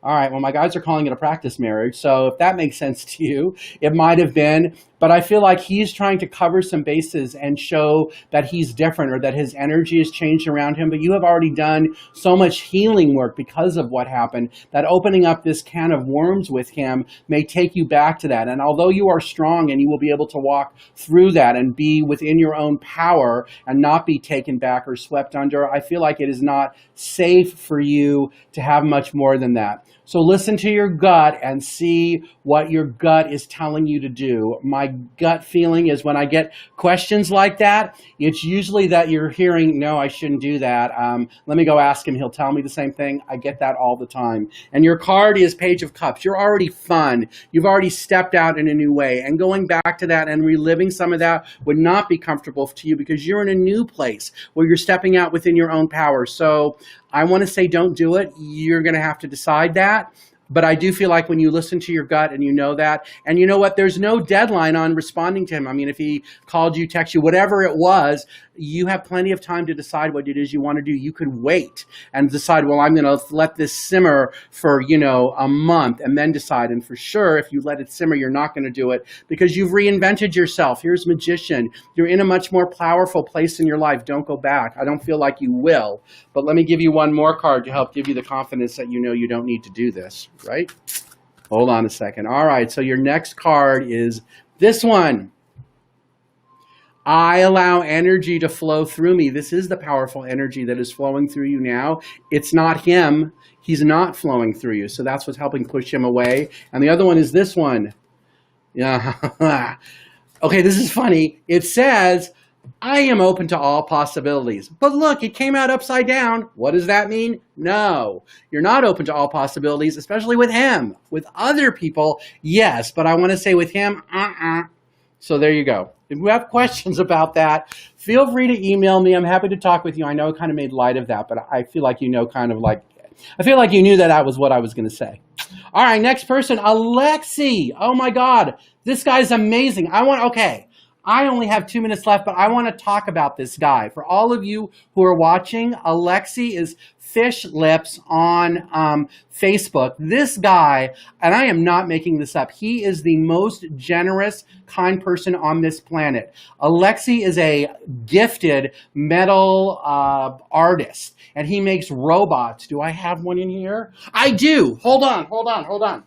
all right, well, my guys are calling it a practice marriage, so if that makes sense to you, it might have been. But I feel like he's trying to cover some bases and show that he's different or that his energy has changed around him. But you have already done so much healing work because of what happened that opening up this can of worms with him may take you back to that. And although you are strong and you will be able to walk through that and be within your own power and not be taken back or swept under, I feel like it is not safe for you to have much more than that. So listen to your gut and see what your gut is telling you to do. My gut feeling is when I get questions like that, it's usually that you're hearing, no, I shouldn't do that. Let me go ask him. He'll tell me the same thing. I get that all the time. And your card is Page of Cups. You're already fun. You've already stepped out in a new way. And going back to that and reliving some of that would not be comfortable to you because you're in a new place where you're stepping out within your own power. So I want to say don't do it. You're going to have to decide that. But I do feel like when you listen to your gut and you know that, and you know what, there's no deadline on responding to him. I mean, if he called you, text you, whatever it was, you have plenty of time to decide what it is you want to do. You could wait and decide, well, I'm going to let this simmer for, a month and then decide. And for sure, if you let it simmer, you're not going to do it because you've reinvented yourself. Here's Magician. You're in a much more powerful place in your life. Don't go back. I don't feel like you will. But let me give you one more card to help give you the confidence that you know you don't need to do this, right? Hold on a second. All right, so your next card is this one. I allow energy to flow through me. This is the powerful energy that is flowing through you now. It's not him. He's not flowing through you. So that's what's helping push him away. And the other one is this one. Yeah. Okay, this is funny. It says, I am open to all possibilities. But look, it came out upside down. What does that mean? No, you're not open to all possibilities, especially with him. With other people, yes. But I want to say with him, So there you go. If you have questions about that, feel free to email me. I'm happy to talk with you. I know I kind of made light of that, but I feel like I feel like you knew that was what I was going to say. All right, next person, Alexi. Oh my God, this guy's amazing. I only have 2 minutes left, but I want to talk about this guy. For all of you who are watching, Alexi is Fish Lips on Facebook. This guy, and I am not making this up, he is the most generous, kind person on this planet. Alexi is a gifted metal artist, and he makes robots. Do I have one in here? I do. Hold on.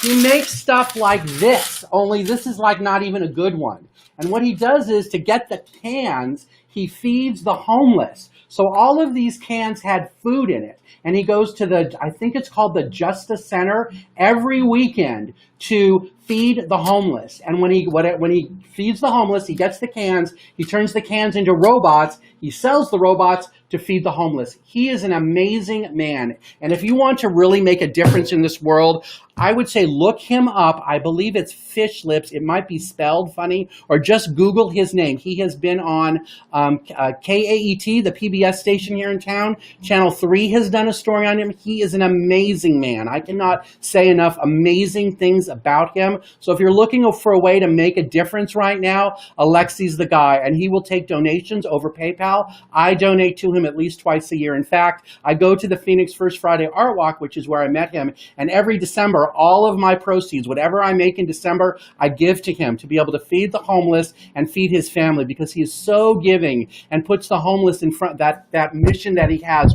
He makes stuff like this, only this is like not even a good one. And what he does is to get the cans, he feeds the homeless. So all of these cans had food in it. And he goes to I think it's called the Justice Center every weekend to feed the homeless. And when he feeds the homeless, he gets the cans, he turns the cans into robots, he sells the robots to feed the homeless. He is an amazing man. And if you want to really make a difference in this world, I would say look him up. I believe it's Fish Lips. It might be spelled funny, or just Google his name. He has been on KAET, the PBS station here in town. Channel 3 has done a story on him. He is an amazing man. I cannot say enough amazing things about him. him. So if you're looking for a way to make a difference right now, Alexi's the guy, and he will take donations over PayPal. I donate to him at least twice a year. In fact, I go to the Phoenix First Friday Art Walk, which is where I met him, and every December, all of my proceeds, whatever I make in December, I give to him to be able to feed the homeless and feed his family, because he is so giving and puts the homeless in front. That mission that he has,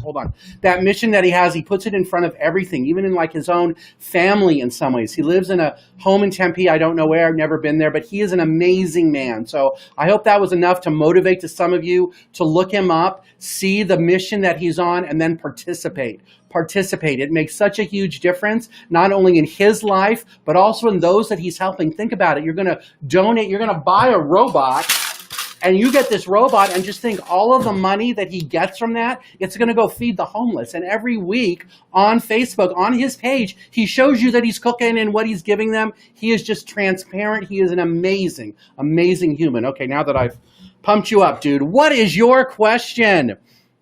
that mission that he has, he puts it in front of everything, even in like his own family in some ways. He lives in a home in Tempe. I don't know where, I've never been there, but he is an amazing man. So I hope that was enough to motivate to some of you to look him up, see the mission that he's on, and then participate. It makes such a huge difference, not only in his life, but also in those that he's helping. Think about it. You're going to donate, you're going to buy a robot, and you get this robot, and just think all of the money that he gets from that, it's going to go feed the homeless. And every week on Facebook, on his page, he shows you that he's cooking and what he's giving them. He is just transparent. He is an amazing, amazing human. Okay, now that I've pumped you up, dude, what is your question?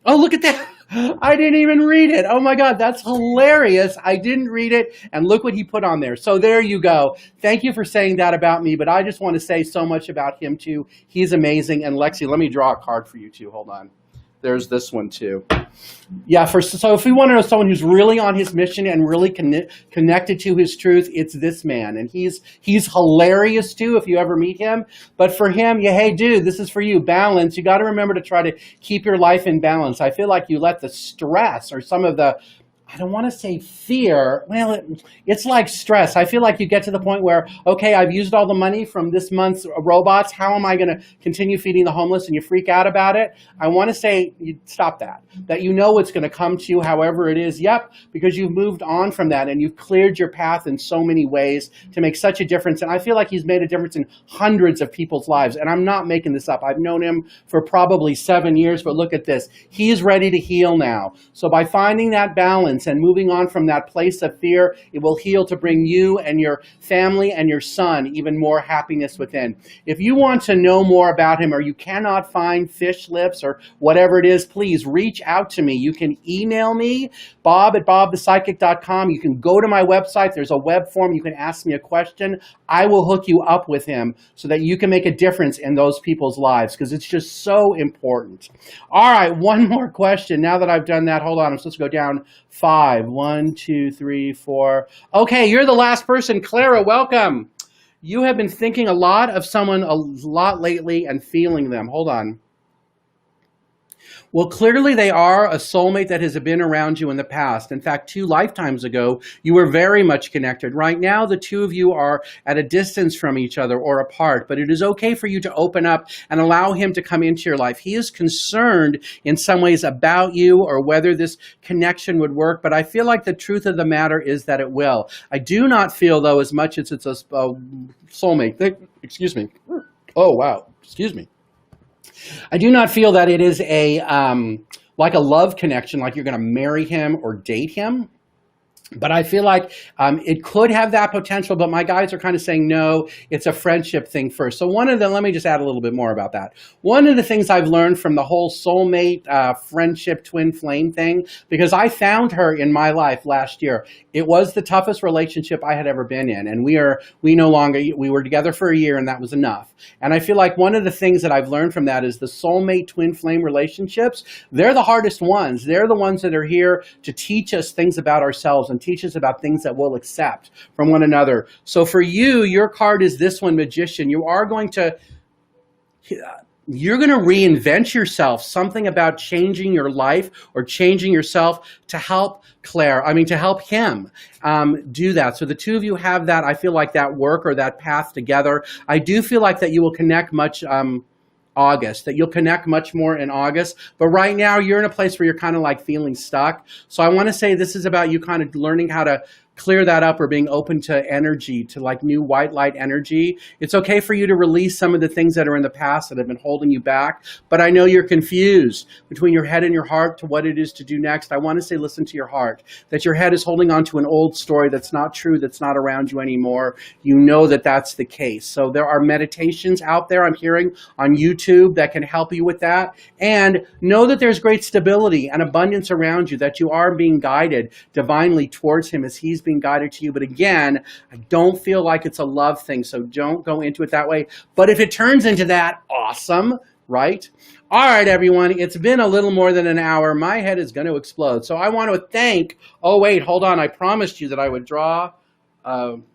Oh, look at that. I didn't even read it. Oh my God, that's hilarious. I didn't read it, and look what he put on there. So there you go. Thank you for saying that about me, but I just want to say so much about him too. He's amazing. And Lexi, let me draw a card for you too. Hold on. There's this one too. Yeah, so if we want to know someone who's really on his mission and really connected to his truth, it's this man. And he's hilarious too if you ever meet him. But for him, yeah, hey dude, this is for you, balance. You got to remember to try to keep your life in balance. I feel like you let the stress or some of the, I don't want to say fear. Well, it's like stress. I feel like you get to the point where, okay, I've used all the money from this month's robots. How am I going to continue feeding the homeless? And you freak out about it. I want to say, you stop that. That you know it's going to come to you however it is. Yep, because you've moved on from that and you've cleared your path in so many ways to make such a difference. And I feel like he's made a difference in hundreds of people's lives. And I'm not making this up. I've known him for probably 7 years, but look at this. He's ready to heal now. So by finding that balance and moving on from that place of fear, it will heal to bring you and your family and your son even more happiness within. If you want to know more about him, or you cannot find fish lips or whatever it is, please reach out to me. You can email me, bob@bobthepsychic.com. You can go to my website. There's a web form. You can ask me a question. I will hook you up with him so that you can make a difference in those people's lives, because it's just so important. All right, one more question. Now that I've done that, hold on. I'm supposed to go down 5. 1, 2, 3, 4. Okay, you're the last person. Clara, welcome. You have been thinking a lot of someone a lot lately and feeling them. Hold on. Well, clearly they are a soulmate that has been around you in the past. In fact, 2 lifetimes ago, you were very much connected. Right now, the two of you are at a distance from each other or apart, but it is okay for you to open up and allow him to come into your life. He is concerned in some ways about you or whether this connection would work, but I feel like the truth of the matter is that it will. I do not feel, though, as much as it's a soulmate. Excuse me. Oh, wow. Excuse me. I do not feel that it is a like a love connection, like you're going to marry him or date him. But I feel like it could have that potential, but my guys are kind of saying, no, it's a friendship thing first. So let me just add a little bit more about that. One of the things I've learned from the whole soulmate, friendship, twin flame thing, because I found her in my life last year. It was the toughest relationship I had ever been in. And we were together for a year, and that was enough. And I feel like one of the things that I've learned from that is the soulmate, twin flame relationships, they're the hardest ones. They're the ones that are here to teach us things about ourselves and teach us about things that we'll accept from one another. So for you, your card is this one, Magician. You're going to reinvent yourself, something about changing your life or changing yourself to help to help him do that. So the two of you have that, I feel like that work or that path together. I do feel like that you will connect much August, that you'll connect much more in August. But right now you're in a place where you're kind of like feeling stuck. So I want to say this is about you kind of learning how to clear that up or being open to energy, to like new white light energy. It's okay for you to release some of the things that are in the past that have been holding you back. But I know you're confused between your head and your heart to what it is to do next. I want to say, listen to your heart, that your head is holding on to an old story that's not true, that's not around you anymore. You know that that's the case. So there are meditations out there I'm hearing on YouTube that can help you with that. And know that there's great stability and abundance around you, that you are being guided divinely towards him as he's he's being guided to you. But again, I don't feel like it's a love thing, so don't go into it that way. But if it turns into that, awesome, right? All right, everyone, it's been a little more than an hour. My head is going to explode. So I want to thank, oh, wait, hold on. I promised you that I would draw.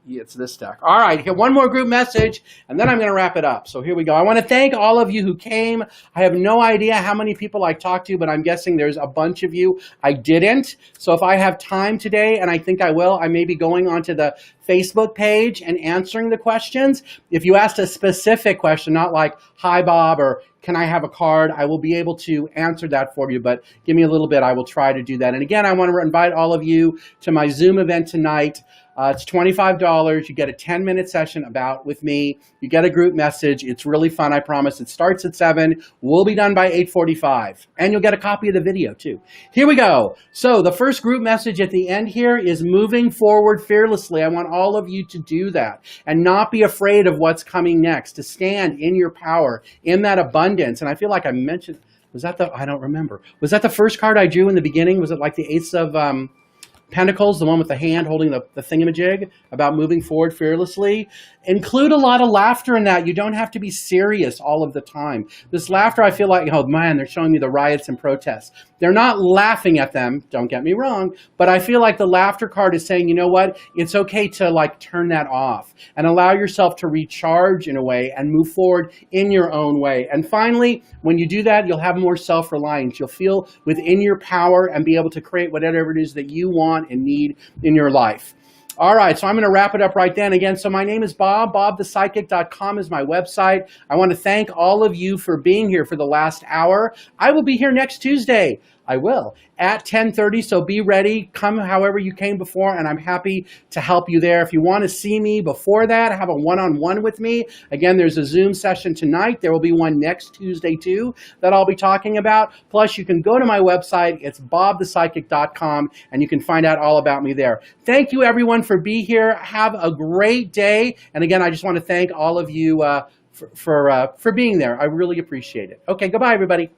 It's this deck. All right, here, one more group message, and then I'm going to wrap it up. So here we go. I want to thank all of you who came. I have no idea how many people I talked to, but I'm guessing there's a bunch of you I didn't. So if I have time today, and I think I will, I may be going onto the Facebook page and answering the questions. If you asked a specific question, not like, hi, Bob, or can I have a card, I will be able to answer that for you, but give me a little bit. I will try to do that. And again, I want to invite all of you to my Zoom event tonight. It's $25. You get a 10-minute session with me. You get a group message. It's really fun, I promise. It starts at 7. We'll be done by 8:45. And you'll get a copy of the video, too. Here we go. So the first group message at the end here is moving forward fearlessly. I want all of you to do that and not be afraid of what's coming next, to stand in your power, in that abundance. And I feel like I mentioned, I don't remember. Was that the first card I drew in the beginning? Was it like the Ace of Pentacles, the one with the hand holding the thingamajig, about moving forward fearlessly? Include a lot of laughter in that. You don't have to be serious all of the time. This laughter, I feel like, oh man, they're showing me the riots and protests. They're not laughing at them, don't get me wrong, but I feel like the laughter card is saying, you know what, it's okay to like turn that off and allow yourself to recharge in a way and move forward in your own way. And finally, when you do that, you'll have more self-reliance. You'll feel within your power and be able to create whatever it is that you want and need in your life. All right, so I'm going to wrap it up right then. Again, so my name is Bob. BobThePsychic.com is my website. I want to thank all of you for being here for the last hour. I will be here next Tuesday. I will, at 10:30, so be ready. Come however you came before, and I'm happy to help you there. If you want to see me before that, have a one-on-one with me. Again, there's a Zoom session tonight. There will be one next Tuesday, too, that I'll be talking about. Plus, you can go to my website. It's BobThePsychic.com, and you can find out all about me there. Thank you, everyone, for being here. Have a great day. And again, I just want to thank all of you for being there. I really appreciate it. Okay, goodbye, everybody.